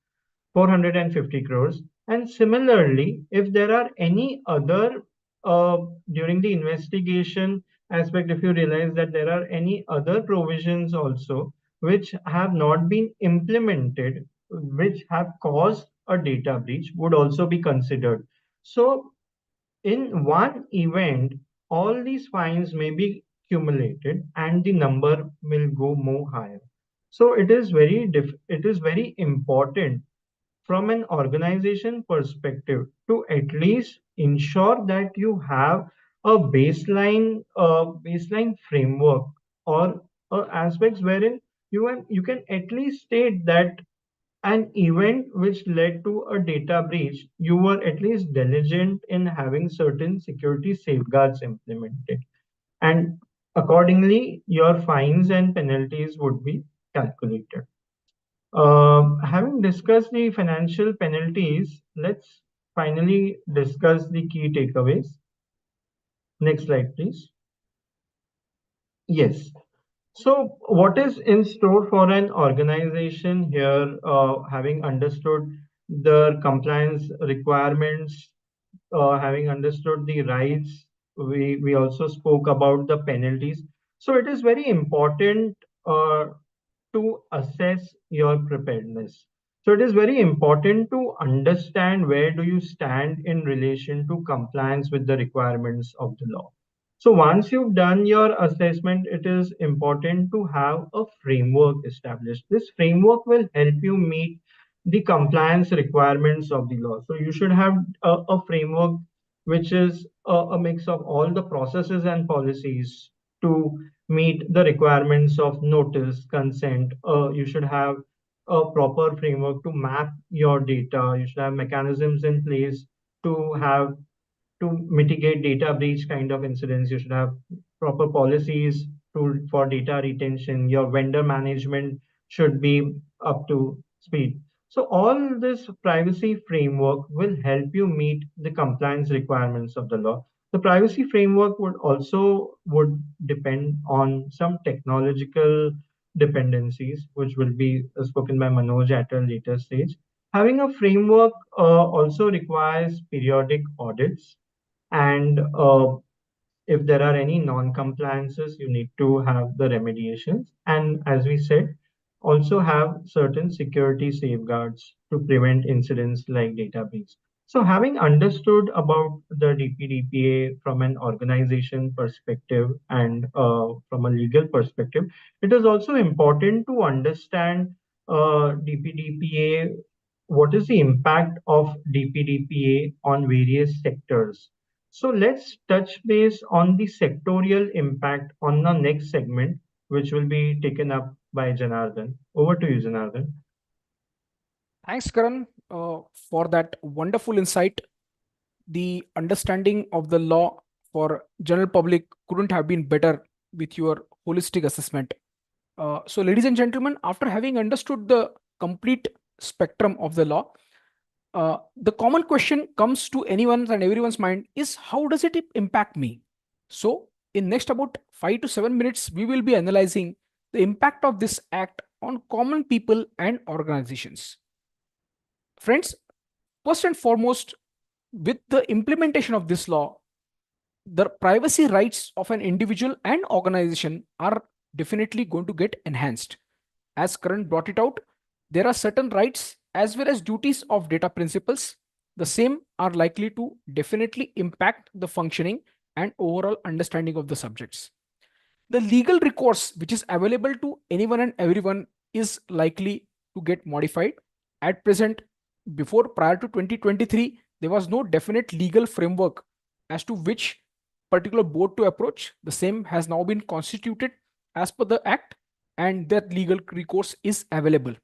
450 crores. And similarly, if there are any other, during the investigation aspect, if you realize that there are any other provisions also which have not been implemented, which have caused a data breach, would also be considered. So in one event, all these fines may be accumulated and the number will go more higher. So it is very important from an organization perspective to at least ensure that you have a baseline framework or aspects wherein you can at least state that an event which led to a data breach, you were at least diligent in having certain security safeguards implemented, and accordingly your fines and penalties would be calculated. Having discussed the financial penalties, let's finally discuss the key takeaways. Next slide, please. Yes. So, what is in store for an organization here, having understood the compliance requirements, having understood the rights, we also spoke about the penalties. So, it is very important to assess your preparedness. So it is very important to understand where do you stand in relation to compliance with the requirements of the law. So once you've done your assessment, it is important to have a framework established. This framework will help you meet the compliance requirements of the law. So you should have a framework which is a mix of all the processes and policies to meet the requirements of notice, consent. You should have a proper framework to map your data. You should have mechanisms in place to have to mitigate data breach kind of incidents. You should have proper policies for data retention. Your vendor management should be up to speed. So all this privacy framework will help you meet the compliance requirements of the law. The privacy framework would depend on some technological dependencies, which will be spoken by Manoj at a later stage. Having a framework also requires periodic audits, and if there are any non-compliances, you need to have the remediations. And as we said, also have certain security safeguards to prevent incidents like data breach. So having understood about the DPDPA from an organization perspective and from a legal perspective, it is also important to understand DPDPA, what is the impact of DPDPA on various sectors. So let's touch base on the sectorial impact on the next segment, which will be taken up by Janardhan. Over to you, Janardhan. Thanks, Karan, for that wonderful insight. The understanding of the law for general public couldn't have been better with your holistic assessment. So, ladies and gentlemen, after having understood the complete spectrum of the law, the common question comes to anyone's and everyone's mind is how does it impact me? So, in next about 5 to 7 minutes, we will be analyzing the impact of this act on common people and organizations. Friends, first and foremost, with the implementation of this law, the privacy rights of an individual and organization are definitely going to get enhanced. As Karan brought it out, there are certain rights as well as duties of data principles. The same are likely to definitely impact the functioning and overall understanding of the subjects. The legal recourse which is available to anyone and everyone is likely to get modified. At present, before prior to 2023, there was no definite legal framework as to which particular board to approach. The same has now been constituted as per the act, and that legal recourse is available.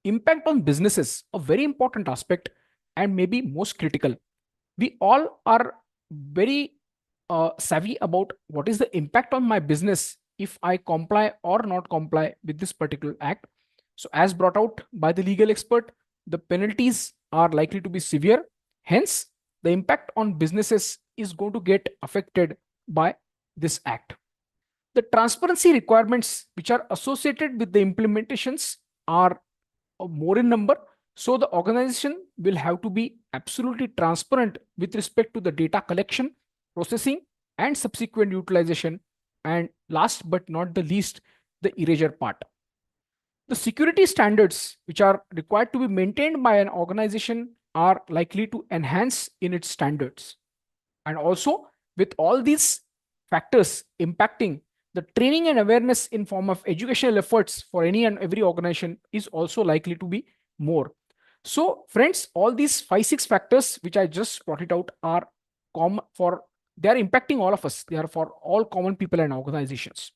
Impact on businesses, a very important aspect and maybe most critical. We all are very savvy about what is the impact on my business if I comply or not comply with this particular act. So, as brought out by the legal expert, the penalties are likely to be severe. Hence, the impact on businesses is going to get affected by this act. The transparency requirements which are associated with the implementations are more in number. So the organization will have to be absolutely transparent with respect to the data collection, processing, and subsequent utilization. And last but not the least, the erasure part. The security standards which are required to be maintained by an organization are likely to enhance in its standards. And also, with all these factors impacting, the training and awareness in form of educational efforts for any and every organization is also likely to be more. So friends, all these 5-6 factors which I just brought it out are common for, they are impacting all of us. They are for all common people and organizations.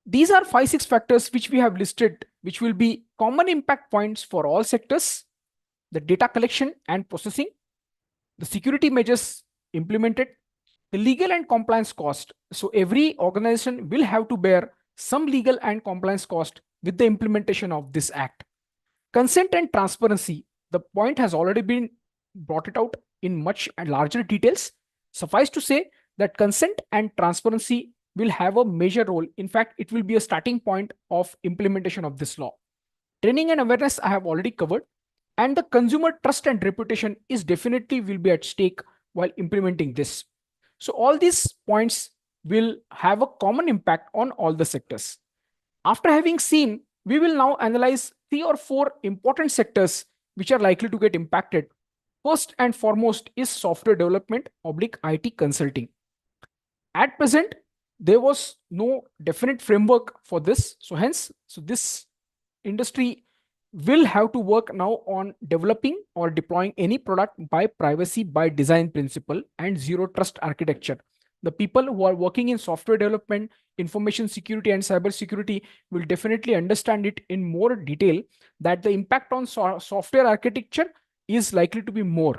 These are 5-6 factors which we have listed, which will be common impact points for all sectors: the data collection and processing, the security measures implemented, the legal and compliance cost. So every organization will have to bear some legal and compliance cost with the implementation of this act. Consent and transparency. The point has already been brought it out in much and larger details. Suffice to say that consent and transparency will have a major role. In fact, it will be a starting point of implementation of this law. Training and awareness I have already covered, and the consumer trust and reputation is definitely will be at stake while implementing this. So all these points will have a common impact on all the sectors. After having seen, we will now analyze 3 or 4 important sectors which are likely to get impacted. First and foremost is software development oblique IT consulting. At present, there was no definite framework for this. So hence, this industry will have to work now on developing or deploying any product by privacy by design principle and zero trust architecture. The people who are working in software development, information security, and cyber security will definitely understand it in more detail, that the impact on software architecture is likely to be more.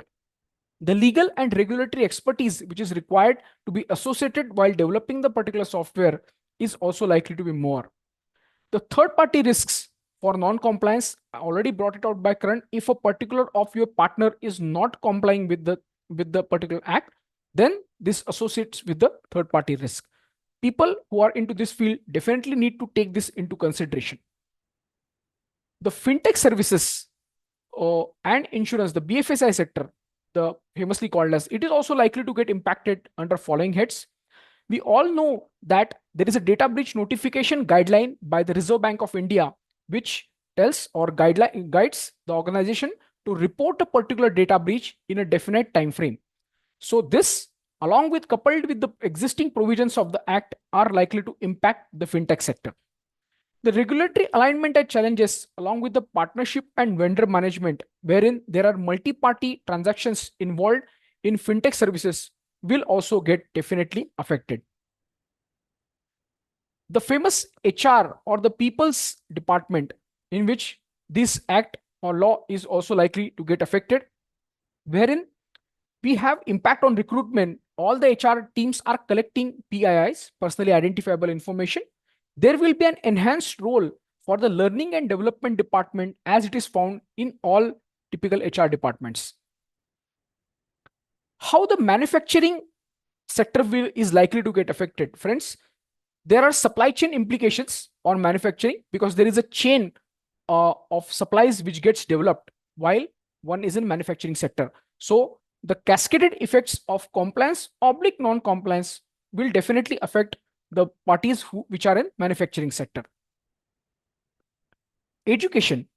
The legal and regulatory expertise which is required to be associated while developing the particular software is also likely to be more. The third party risks for non-compliance, I already brought it out by Karan. If a particular of your partner is not complying with the particular act, then this associates with the third party risk. People who are into this field definitely need to take this into consideration. The fintech services and insurance, the BFSI sector, the famously called as, it is also likely to get impacted under following heads. We all know that there is a data breach notification guideline by the Reserve Bank of India, which tells or guides the organization to report a particular data breach in a definite time frame. So this, along with coupled with the existing provisions of the act, are likely to impact the fintech sector. The regulatory alignment and challenges, along with the partnership and vendor management, wherein there are multi-party transactions involved in fintech services, will also get definitely affected. The famous HR or the people's department, in which this act or law is also likely to get affected, wherein we have impact on recruitment. All the HR teams are collecting PIIs, personally identifiable information. There will be an enhanced role for the learning and development department, as it is found in all typical HR departments. How the manufacturing sector is likely to get affected? Friends, there are supply chain implications on manufacturing because there is a chain of supplies which gets developed while one is in manufacturing sector. So the cascaded effects of compliance oblique non-compliance will definitely affect the parties which are in manufacturing sector. Education.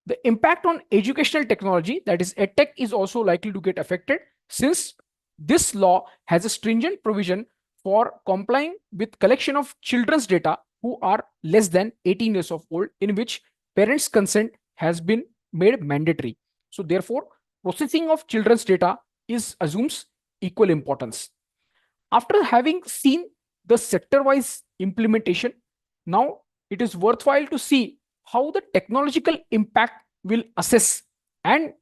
The impact on educational technology, that is edtech, is also likely to get affected since this law has a stringent provision for complying with collection of children's data who are less than 18 years of old, in which parents' consent has been made mandatory. So therefore, processing of children's data is assumes equal importance. After having seen the sector-wise implementation, now it is worthwhile to see how the technological impact will assess and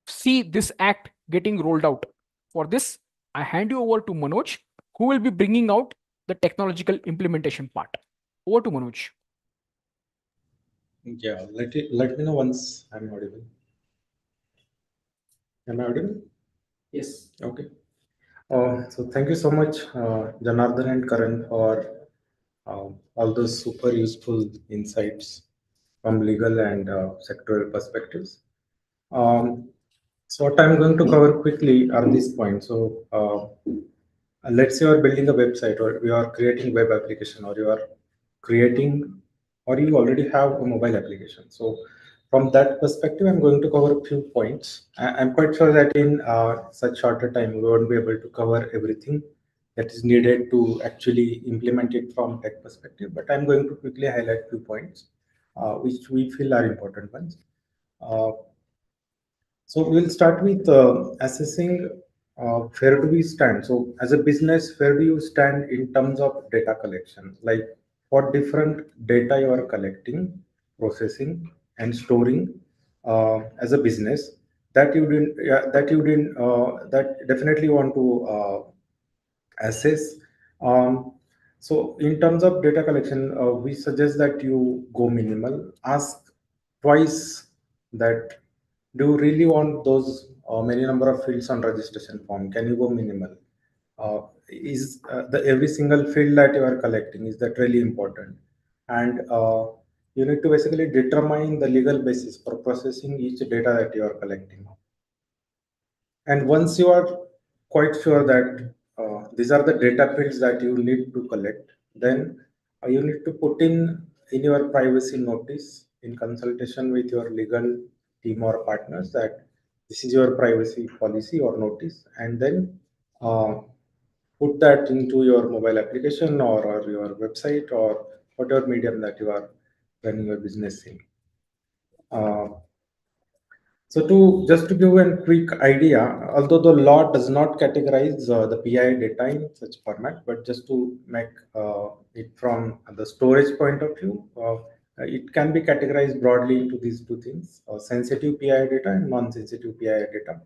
see this act getting rolled out. For this, I hand you over to Manoj, who will be bringing out the technological implementation part. Over to Manoj. Yeah, let me know once I'm audible. Am I audible? Yes. Okay. So thank you so much, Janardhan and Karan, for all those super useful insights from legal and sectoral perspectives. Um, so what I'm going to cover quickly are these points. So let's say you are building a website, or you are creating web application, or you are creating, or you already have a mobile application. So from that perspective, I'm going to cover a few points. I'm quite sure that in such shorter time we won't be able to cover everything that is needed to actually implement it from tech perspective, but I'm going to quickly highlight few points which we feel are important ones. uh, so we'll start with assessing where do we stand. So as a business, where do you stand in terms of data collection? Like what different data you are collecting, processing, and storing as a business that you didn't, yeah, that definitely want to assess. Um, so in terms of data collection, we suggest that you go minimal. Ask twice that do you really want those many number of fields on registration form? Can you go minimal? Is the every single field that you are collecting, is that really important? And you need to basically determine the legal basis for processing each data that you are collecting. And once you are quite sure that these are the data fields that you need to collect, then you need to put in your privacy notice in consultation with your legal team or partners that this is your privacy policy or notice, and then uh, put that into your mobile application or your website or whatever medium that you are running your business in. Uh, so to just to give you a quick idea, although the law does not categorize the PI data in such format, but just to make it from the storage point of view, it can be categorized broadly into these two things: sensitive PI data and non-sensitive PI data.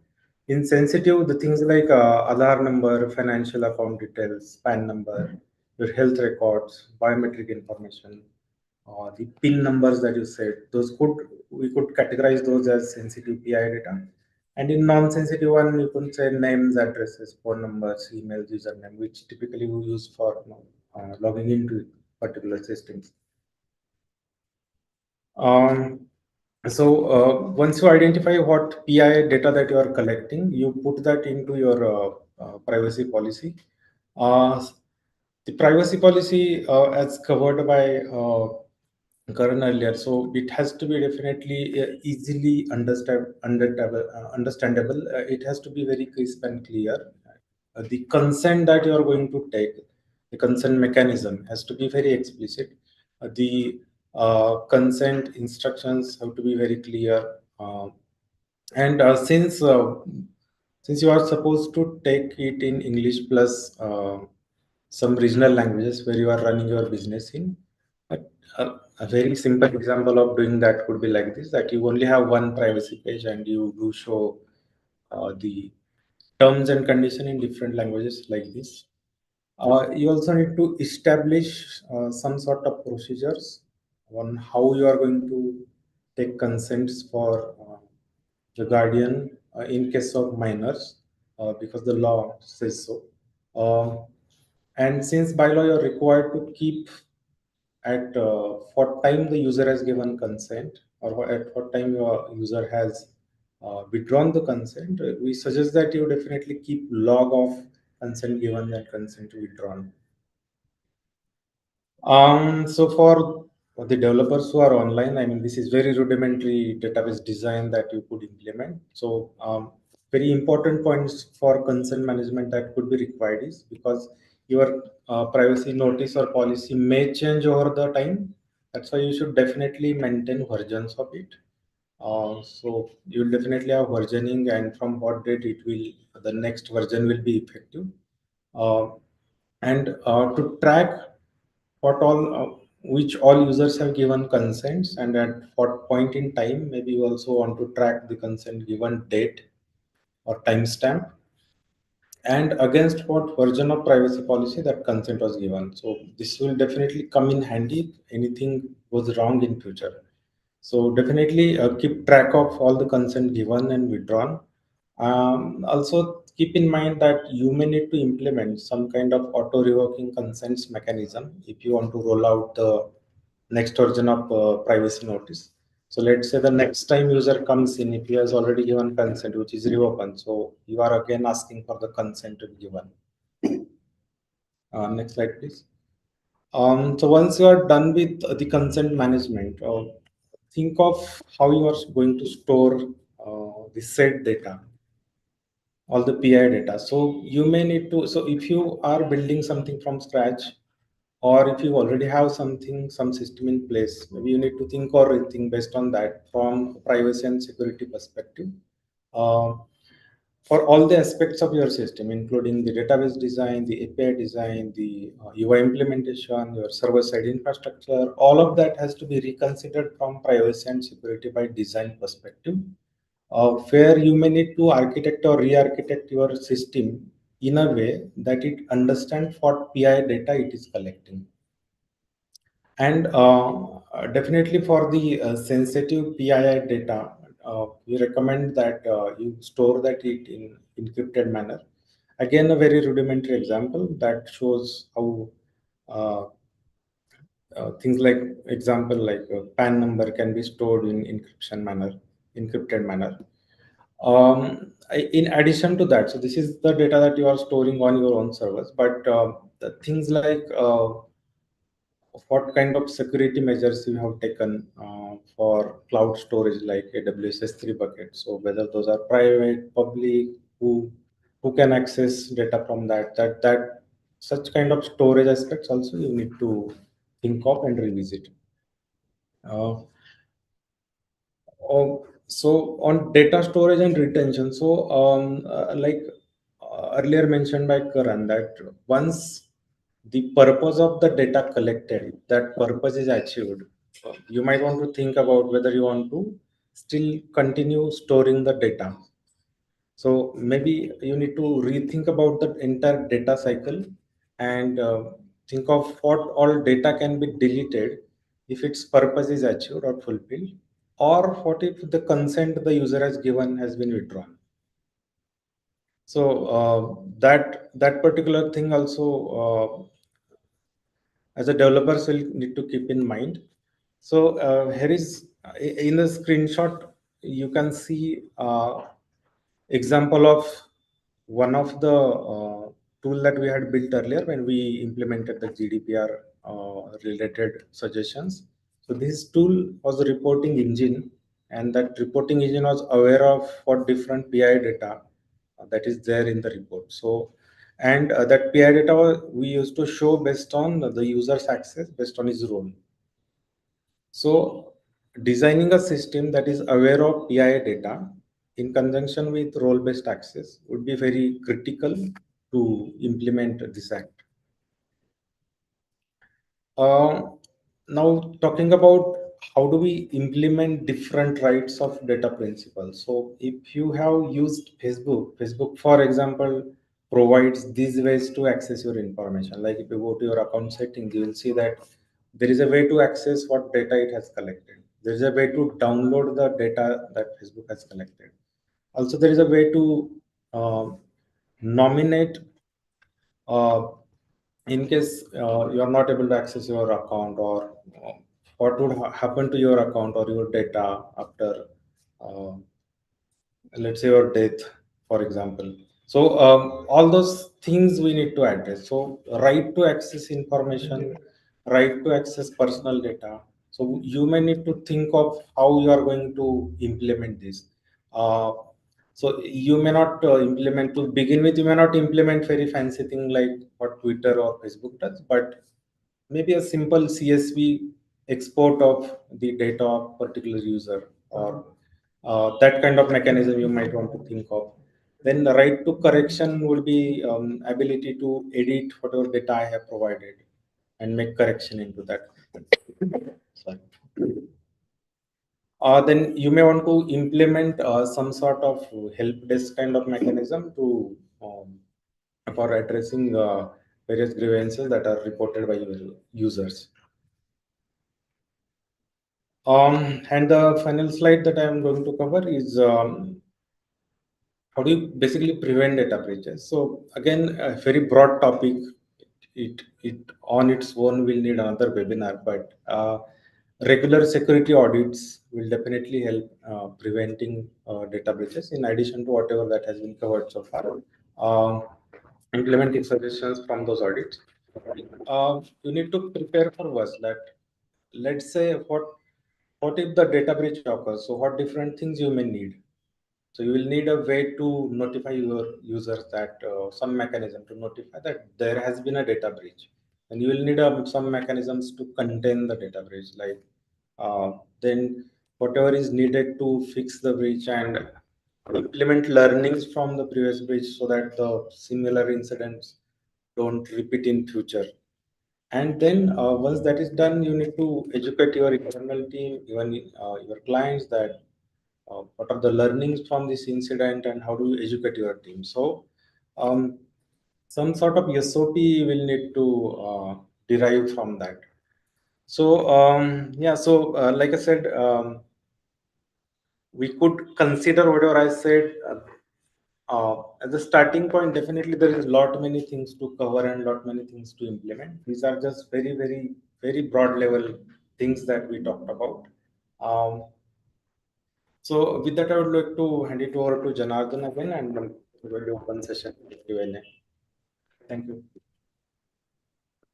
In sensitive, the things like Aadhaar number, financial account details, PAN number, your health records, biometric information, the pin numbers that you said, those could we could categorize those as sensitive PI data. And in non-sensitive one, you could say names, addresses, phone numbers, emails, username, which typically we use for logging into particular systems. Um, once you identify what PI data that you are collecting, you put that into your privacy policy. Uh, the privacy policy, as covered by Karan earlier, so it has to be definitely easily understandable. It has to be very crisp and clear. The consent that you are going to take, the consent mechanism has to be very explicit. The consent instructions have to be very clear. And since you are supposed to take it in English plus some regional languages where you are running your business in, but a very simple example of doing that could be like this: that you only have one privacy page and you do show the terms and condition in different languages like this. You also need to establish some sort of procedures on how you are going to take consents for the guardian in case of minors, because the law says so. And since by law you're required to keep at what time the user has given consent or at what time your user has withdrawn the consent, we suggest that you definitely keep log of consent given and consent withdrawn. So for the developers who are online, I mean, this is very rudimentary database design that you could implement. So very important points for consent management that could be required is because your privacy notice or policy may change over the time. That's why you should definitely maintain versions of it. So you'll definitely have versioning, and from what date it will, the next version will be effective. Uh, and to track what all which all users have given consents and at what point in time, maybe you also want to track the consent given date or timestamp and against what version of privacy policy that consent was given. So this will definitely come in handy if anything goes wrong in future. So definitely keep track of all the consent given and withdrawn. Also keep in mind that you may need to implement some kind of auto revoking consents mechanism if you want to roll out the next version of privacy notice. So let's say the next time user comes in, if he has already given consent, which is reopened, so you are again asking for the consent to be given. Next slide, please. So once you are done with the consent management, think of how you are going to store the set data, all the PI data. So you may need to, so if you are building something from scratch, or if you already have some system in place, maybe you need to think or rethink based on that from privacy and security perspective. Uh, for all the aspects of your system, including the database design, the API design, the UI implementation, your server-side infrastructure, all of that has to be reconsidered from privacy and security by design perspective, where you may need to architect or re-architect your system in a way that it understands what PI data it is collecting. And definitely for the sensitive PII data, we recommend that you store that it in encrypted manner. Again, a very rudimentary example that shows how uh, things like example like a PAN number can be stored in encrypted manner. In addition to that, so this is the data that you are storing on your own servers, but the things like what kind of security measures you have taken for cloud storage like AWS S3 bucket. So whether those are private, public, who can access data from that such kind of storage aspects also you need to think of and revisit. Uh, so on data storage and retention, so like earlier mentioned by Karan, that once the purpose of the data collected, that purpose is achieved, you might want to think about whether you want to still continue storing the data. So maybe you need to rethink about the entire data cycle and think of what all data can be deleted if its purpose is achieved or fulfilled, or what if the consent the user has given has been withdrawn. So that particular thing also, as a developers will need to keep in mind. So here is in the screenshot you can see example of one of the tool that we had built earlier when we implemented the GDPR related suggestions. So this tool was a reporting engine, and that reporting engine was aware of what different PI data that is there in the report. So, and that PI data we used to show based on the user's access based on his role. So designing a system that is aware of PI data in conjunction with role-based access would be very critical to implement this act. Uh, Now talking about how do we implement different rights of data principles. So if you have used Facebook, for example, provides these ways to access your information. Like if you go to your account settings, you will see that there is a way to access what data it has collected. There is a way to download the data that Facebook has collected. Also, there is a way to uh, nominate uh, in case you are not able to access your account, or uh, what would happen to your account or your data after uh, let's say your death, for example. So all those things we need to address. So right to access information, right to access personal data. So you may need to think of how you are going to implement this. uh, so you may not implement, to begin with, you may not implement very fancy thing like what Twitter or Facebook does, but maybe a simple CSV export of the data of particular user, or that kind of mechanism you might want to think of. Then the right to correction would be ability to edit whatever data I have provided and make correction into that. Sorry. Then you may want to implement some sort of help desk kind of mechanism to for addressing various grievances that are reported by your users. And the final slide that I am going to cover is how do you basically prevent data breaches. So again, a very broad topic. It on its own will need another webinar, but regular security audits will definitely help preventing data breaches. In addition to whatever that has been covered so far, implementing suggestions from those audits. You need to prepare for worse. That, let's say, what if the data breach occurs? So what different things you may need? So you will need a way to notify your users, that some mechanism to notify that there has been a data breach, and you will need some mechanisms to contain the data breach, like then whatever is needed to fix the breach and implement learnings from the previous breach so that the similar incidents don't repeat in future. And then once that is done, you need to educate your internal team, even your clients, that what are the learnings from this incident and how do you educate your team. So um, some sort of SOP will need to derive from that. So yeah, so like I said, we could consider whatever I said as a starting point. Definitely there is lot many things to cover and lot many things to implement. These are just very broad level things that we talked about. So with that, I would like to hand it over to Janardhan again, and we'll do open session Q&A. Thank you.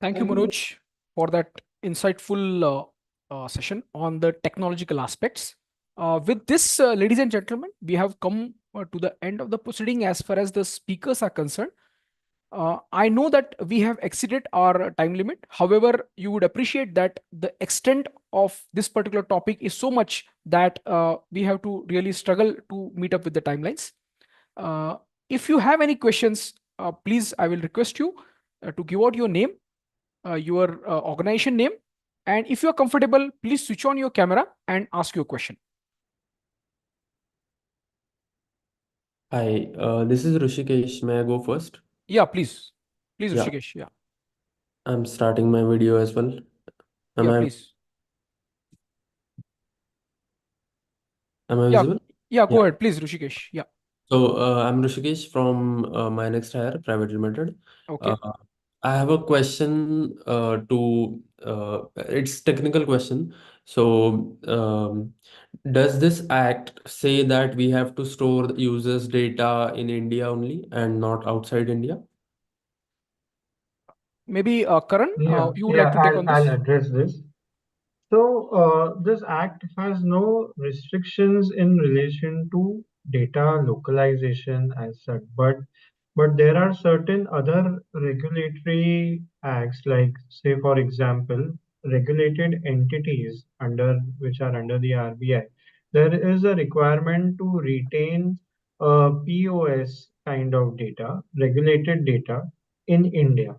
Thank you, Manoj, for that insightful session on the technological aspects. With this, ladies and gentlemen, we have come to the end of the proceeding as far as the speakers are concerned. I know that we have exceeded our time limit. However, you would appreciate that the extent of this particular topic is so much that we have to really struggle to meet up with the timelines. Uh, if you have any questions, please, I will request you to give out your name, your organization name, and if you're comfortable, please switch on your camera and ask your question. Hi, this is Rishikesh. May I go first? Yeah, please. Please, Yeah, Rishikesh. Yeah. I'm starting my video as well. Am Yeah, I please. am I Yeah. visible? Yeah, Yeah. go ahead, please, Rishikesh. Yeah. So I'm Rishikesh from My Next Hire Private Limited. Okay. Uh, I have a question it's technical question. So does this act say that we have to store the users' data in India only and not outside India? Maybe Karan, Yeah, you would yeah, like to take on I'll this? address this. So, this act has no restrictions in relation to data localization as such, but there are certain other regulatory acts, like say, for example, regulated entities under which are under the RBI. There is a requirement to retain POS kind of data, regulated data in India.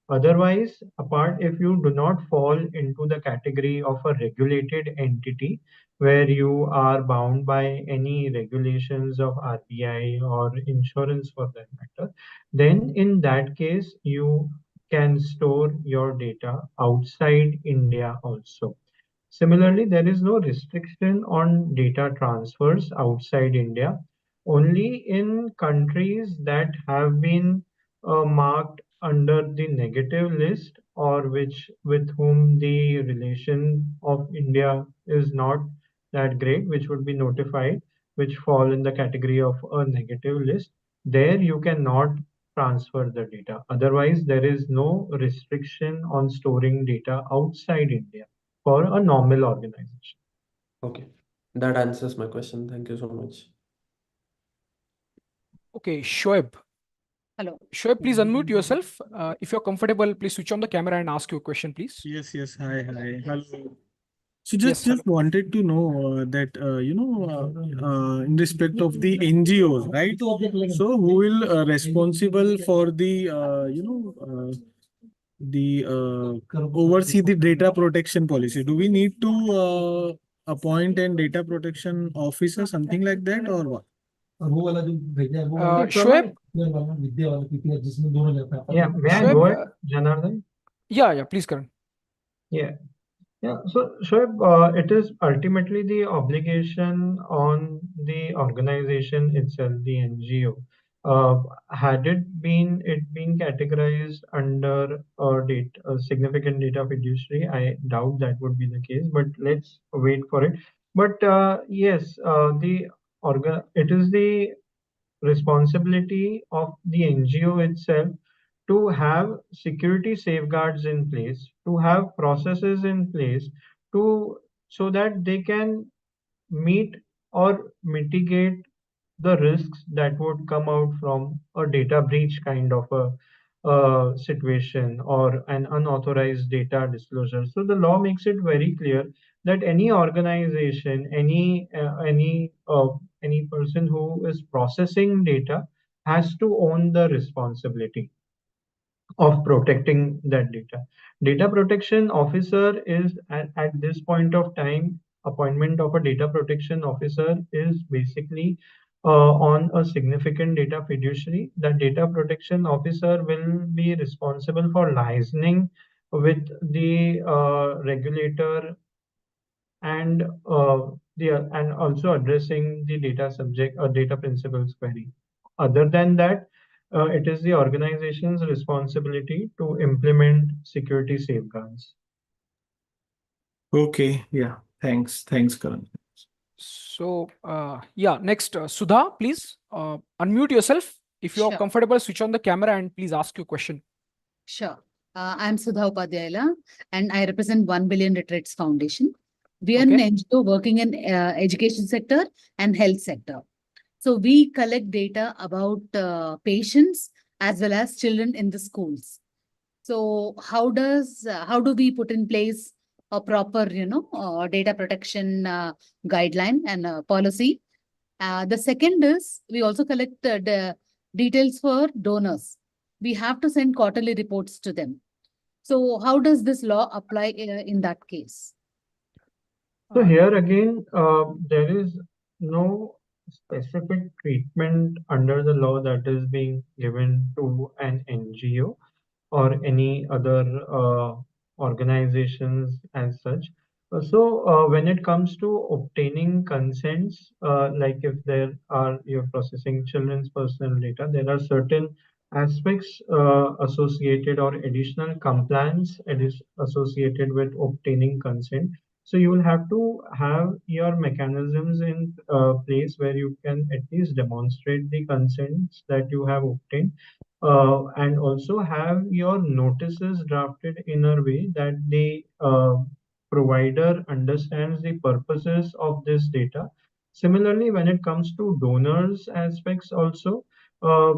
Otherwise, apart if you do not fall into the category of a regulated entity where you are bound by any regulations of RBI or insurance for that matter, then in that case you can store your data outside India also. Similarly, there is no restriction on data transfers outside India, only in countries that have been marked under the negative list, or which with whom the relation of India is not that great, which would be notified, which fall in the category of a negative list, there you cannot transfer the data. Otherwise, there is no restriction on storing data outside India for a normal organization. Okay, that answers my question. Thank you so much. Okay, Shoaib. Hello. Shoaib, please unmute yourself. If you're comfortable, please switch on the camera and ask your question, please. Yes, yes. Hi, hi. Hello. So Yes, just wanted to know that in respect of the NGOs, right? So who will responsible for the oversee the data protection policy? Do we need to appoint an data protection officer, something like that, or what? Shoaib, Yeah, may I Shoaib, go ahead, Janardhan? yeah, please, Karan. Yeah. Yeah, so Shoaib, it is ultimately the obligation on the organization itself, the NGO. Had it been categorized under a significant data fiduciary, I doubt that would be the case, but let's wait for it. But yes, it is the responsibility of the NGO itself to have security safeguards in place, to have processes in place to so that they can meet or mitigate the risks that would come out from a data breach kind of a situation or an unauthorized data disclosure. So the law makes it very clear that any organization, any person who is processing data has to own the responsibility of protecting that data. Data protection officer is at this point of time, appointment of a data protection officer is basically on a significant data fiduciary. The data protection officer will be responsible for liaising with the regulator and and also addressing the data subject or data principles query. Other than that, it is the organization's responsibility to implement security safeguards. Okay, yeah. Thanks, Karan. So, yeah, next, Sudha, please unmute yourself. If you're Sure. comfortable, switch on the camera and please ask your question. Sure. I'm Sudha Upadhyayala, and I represent 1 Billion Retreats Foundation. We are an Okay. NGO working in education sector and health sector. So we collect data about patients as well as children in the schools. So how do we put in place a proper, data protection guideline and policy? The second is we also collect the details for donors. We have to send quarterly reports to them. So how does this law apply in that case? So here again, there is no specific treatment under the law that is being given to an NGO or any other organizations as such. So when it comes to obtaining consents, like if you're processing children's personal data, there are certain aspects associated or additional compliance associated with obtaining consent. So you will have to have your mechanisms in place where you can at least demonstrate the consents that you have obtained, and also have your notices drafted in a way that the provider understands the purposes of this data. Similarly, when it comes to donors aspects also, uh,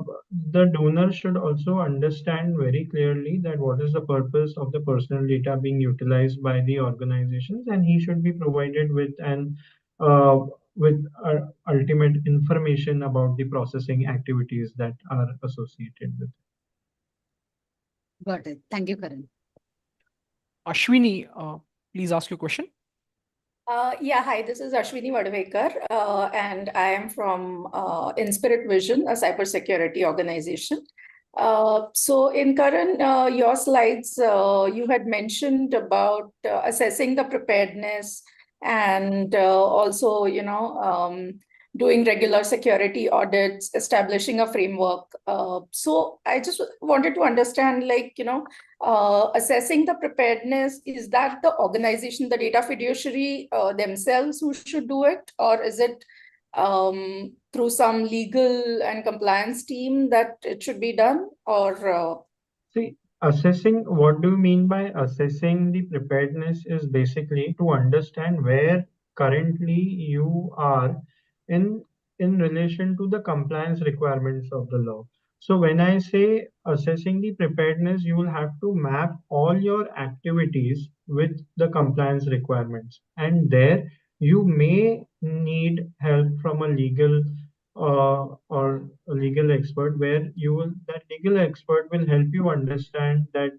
the donor should also understand very clearly that what is the purpose of the personal data being utilized by the organizations, and he should be provided with an uh, with ultimate information about the processing activities that are associated with. Got it. Thank you, Karan. Ashwini, please ask your question. Yeah, hi, this is Ashwini Vadavekar, and I am from Inspirit Vision, a cybersecurity organization. So in Karan, your slides, you had mentioned about assessing the preparedness and also, doing regular security audits, establishing a framework. So I just wanted to understand, like, assessing the preparedness, is that the organization, the data fiduciary themselves who should do it, or is it through some legal and compliance team that it should be done, or See, assessing, what do you mean by assessing the preparedness is basically to understand where currently you are in in relation to the compliance requirements of the law. So when I say assessing the preparedness, you will have to map all your activities with the compliance requirements. And there you may need help from a legal or a legal expert, where you will that legal expert will help you understand that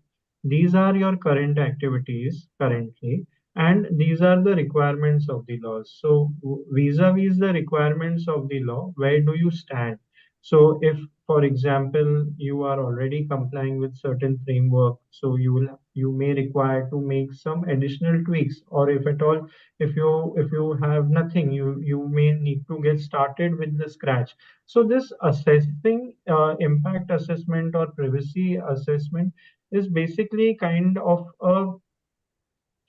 these are your current activities currently, and these are the requirements of the laws. So vis-a-vis the requirements of the law, where do you stand? So if, for example, you are already complying with certain framework, so you may require to make some additional tweaks, or if at all, if you have nothing, you may need to get started with the scratch. So this assessing impact assessment or privacy assessment is basically kind of a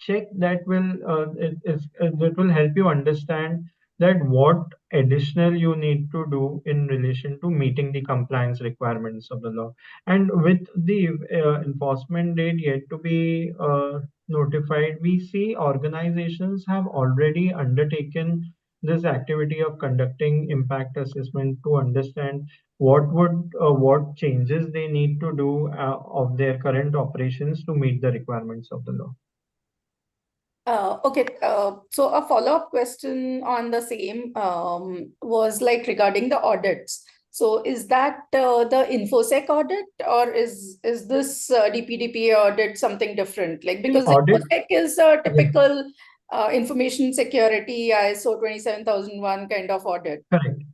check that will help you understand that what additional you need to do in relation to meeting the compliance requirements of the law. And with the enforcement date yet to be notified, we see organizations have already undertaken this activity of conducting impact assessment to understand what changes they need to do of their current operations to meet the requirements of the law. Okay, so a follow-up question on the same was like regarding the audits. So is that the InfoSec audit, or is this DPDPA audit something different? Like, because Audit, InfoSec is a typical information security ISO 27001 kind of audit.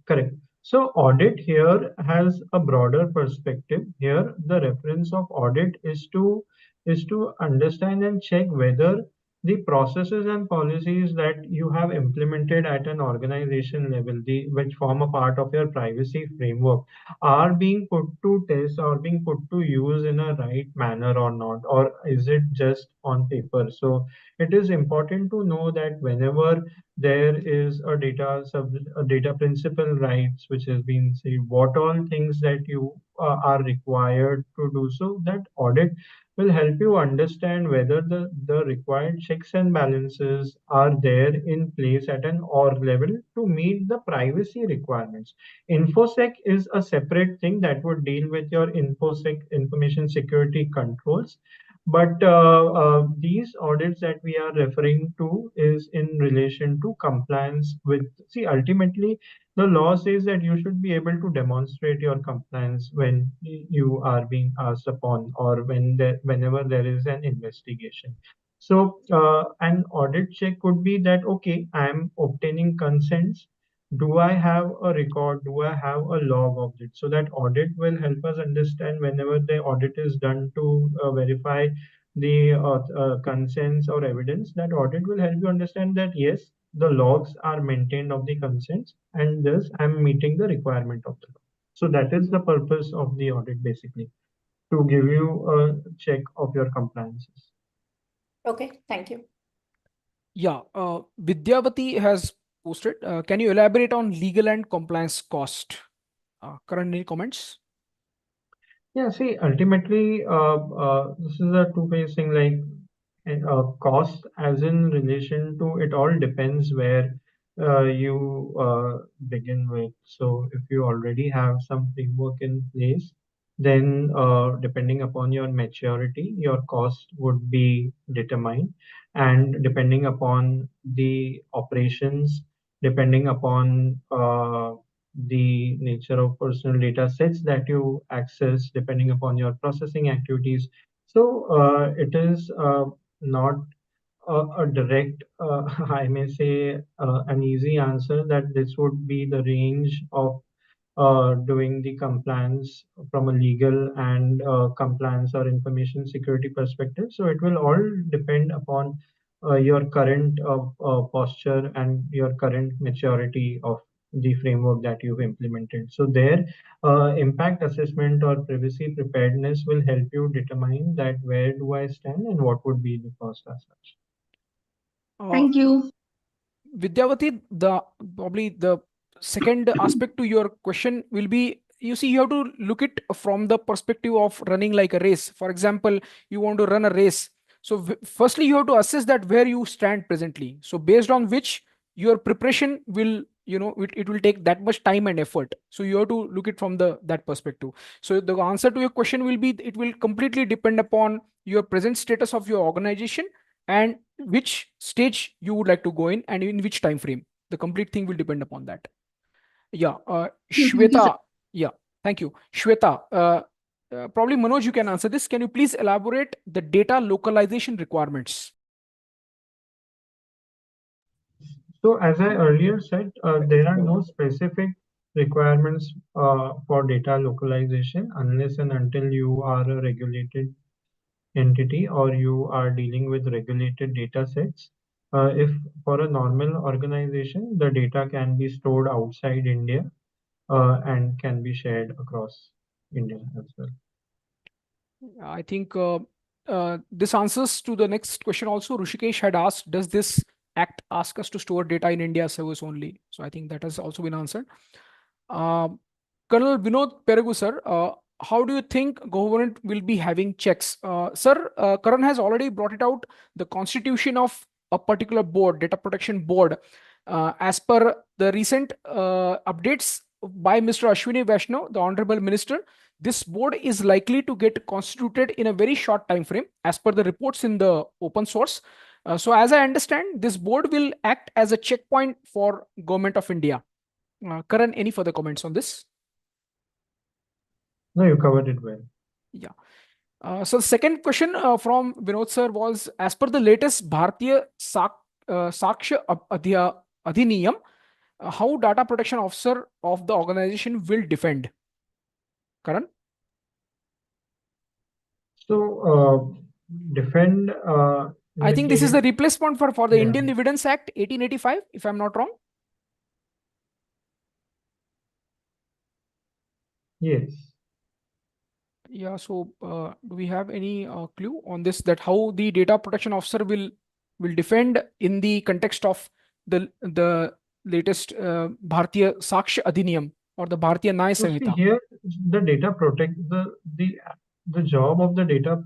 correct. So audit here has a broader perspective. Here, the reference of audit is to understand and check whether the processes and policies that you have implemented at an organization level, which form a part of your privacy framework, are being put to test or being put to use in a right manner or not, or is it just on paper? So it is important to know that whenever there is a data principal rights which has been said, what all things that you are required to do. So that audit will help you understand whether the required checks and balances are there in place at an org level to meet the privacy requirements. Infosec is a separate thing that would deal with your infosec, information security controls. But these audits that we are referring to is in relation to compliance with, see, ultimately, the law says that you should be able to demonstrate your compliance when you are being asked upon, or whenever there is an investigation. So an audit check could be that, okay, I am obtaining consents. Do I have a record? Do I have a log of it? So that audit will help us understand whenever the audit is done to verify the consents or evidence. That audit will help you understand that yes, the logs are maintained of the consents, and thus I'm meeting the requirement of the law. So that is the purpose of the audit, basically, to give you a check of your compliances. Okay, thank you. Yeah, Vidyavati has posted. Can you elaborate on legal and compliance cost? Karan, any comments? Yeah, see, ultimately, this is a two-phase thing. Like, cost, as in relation to, it all depends where you begin with. So, if you already have some framework in place, then depending upon your maturity, your cost would be determined, and depending upon the operations, depending upon the nature of personal data sets that you access, depending upon your processing activities. So it is not a direct, I may say, an easy answer that this would be the range of doing the compliance from a legal and compliance or information security perspective. So it will all depend upon your current posture and your current maturity of the framework that you've implemented. So there, impact assessment or privacy preparedness will help you determine that where do I stand and what would be the cost as such. Thank you. Vidyavati, the probably the second aspect to your question will be, you see, you have to look it from the perspective of running like a race. For example, you want to run a race. So firstly, you have to assess that where you stand presently. So based on which your preparation will, it will take that much time and effort. So you have to look it from that perspective. So the answer to your question will be, it will completely depend upon your present status of your organization and which stage you would like to go in and in which time frame. The complete thing will depend upon that. Yeah, Thank you, sir. Shweta. Yeah, thank you, Shweta. Probably Manoj, you can answer this. Can you please elaborate the data localization requirements? So as I earlier said, there are no specific requirements for data localization unless and until you are a regulated entity or you are dealing with regulated data sets. If for a normal organization, the data can be stored outside India and can be shared across India as well. I think this answers to the next question also. Rushikesh had asked, does this act ask us to store data in India service only? So I think that has also been answered. Colonel Vinod Peregu, sir, how do you think government will be having checks? Sir, Karan has already brought it out, the constitution of a particular board, data protection board. As per the recent updates by Mr. Ashwini Vaishnaw, the Honorable Minister, this board is likely to get constituted in a very short time frame as per the reports in the open source. So as I understand, this board will act as a checkpoint for Government of India. Karan, any further comments on this? No, you covered it well. Yeah. So the second question from Vinod sir was, as per the latest Bharatiya Saksha Adhiniyam, how data protection officer of the organization will defend? Karan? So defend. I think this is the indicating- replacement for the Yeah. Indian Evidence Act 1885, if I'm not wrong. Yes. Yeah, so do we have any clue on this, that how the data protection officer will defend in the context of the latest Bharatiya Saksha Adhiniyam or the Bharatiya Nyaya So see Samhita? here, the data protect the job of the data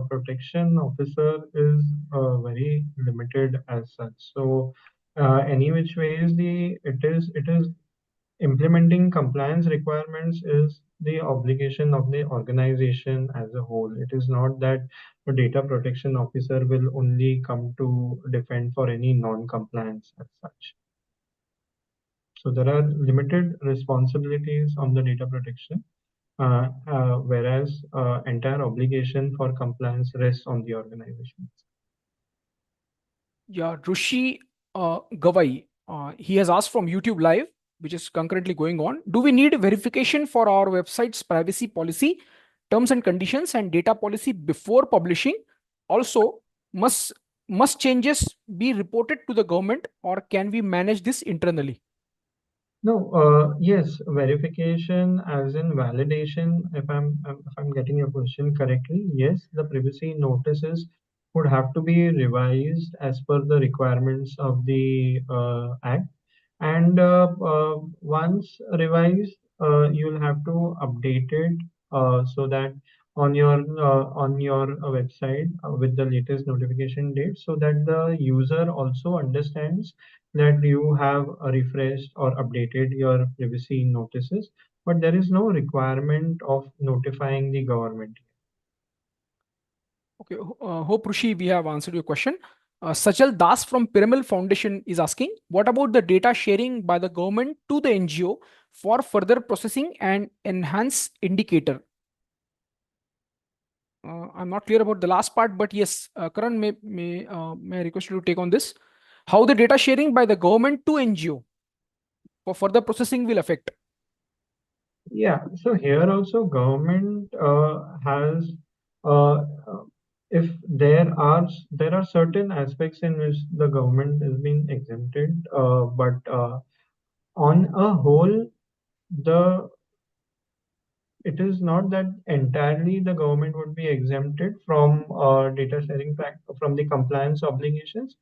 protection officer is very limited as such. So any which ways it is implementing compliance requirements is the obligation of the organization as a whole. It is not that a data protection officer will only come to defend for any non-compliance as such. So there are limited responsibilities on the data protection, whereas entire obligation for compliance rests on the organization. Yeah, Rushi Gawai, he has asked from YouTube Live, which is concurrently going on. Do we need verification for our website's privacy policy, terms and conditions, and data policy before publishing? Also, must changes be reported to the government, or can we manage this internally? No, yes, verification as in validation. If I'm getting your question correctly, yes, the privacy notices would have to be revised as per the requirements of the act. And once revised, you'll have to update it so that on your website with the latest notification date, so that the user also understands that you have refreshed or updated your privacy notices, but there is no requirement of notifying the government. Okay, hope Rushi, we have answered your question. Sajal Das from Piramal Foundation is asking, what about the data sharing by the government to the NGO for further processing and enhance indicator? I'm not clear about the last part, but yes, Karan, may I request you to take on this? How the data sharing by the government to NGO for further processing will affect? Yeah, so here also government has if there are certain aspects in which the government is being exempted, but On a whole, it is not that entirely the government would be exempted from data sharing from the compliance obligations,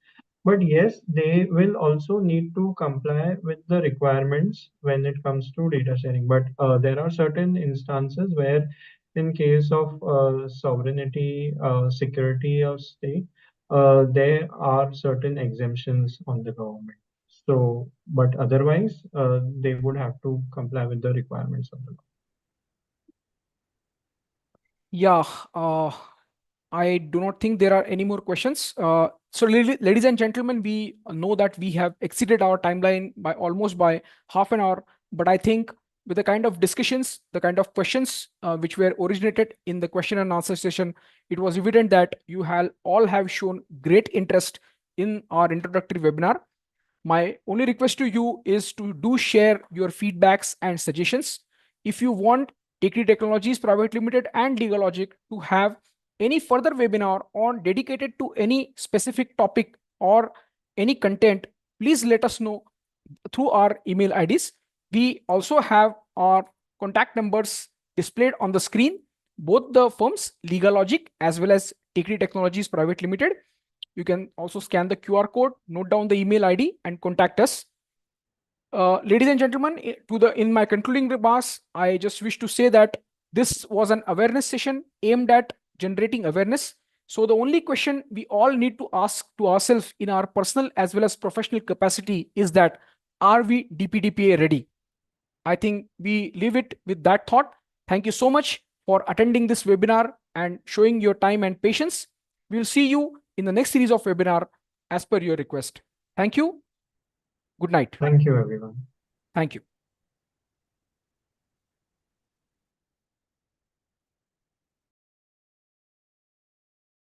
but yes, they will also need to comply with the requirements when it comes to data sharing. But there are certain instances where, in case of sovereignty, security of state, there are certain exemptions on the government. So, but otherwise, they would have to comply with the requirements of the law. Yeah, I do not think there are any more questions. So, ladies and gentlemen, we know that we have exceeded our timeline by almost by half an hour. But I think with the kind of discussions, the kind of questions which were originated in the question and answer session, it was evident that you all have shown great interest in our introductory webinar. My only request to you is to do share your feedbacks and suggestions. If you want Tekdi Technologies Private Limited and Legal Logic to have any further webinar on dedicated to any specific topic or any content, please let us know through our email IDs. We also have our contact numbers displayed on the screen, both the firms, Legal Logic as well as Tekdi Technologies Private Limited. You can also scan the QR code, note down the email ID, and contact us. Ladies and gentlemen, in my concluding remarks, I just wish to say that this was an awareness session aimed at generating awareness. So the only question we all need to ask to ourselves in our personal as well as professional capacity is that, are we DPDPA ready? I think we leave it with that thought. Thank you so much for attending this webinar and showing your time and patience. We'll see you in the next series of webinar as per your request. Thank you. Good night. Thank you, everyone. Thank you.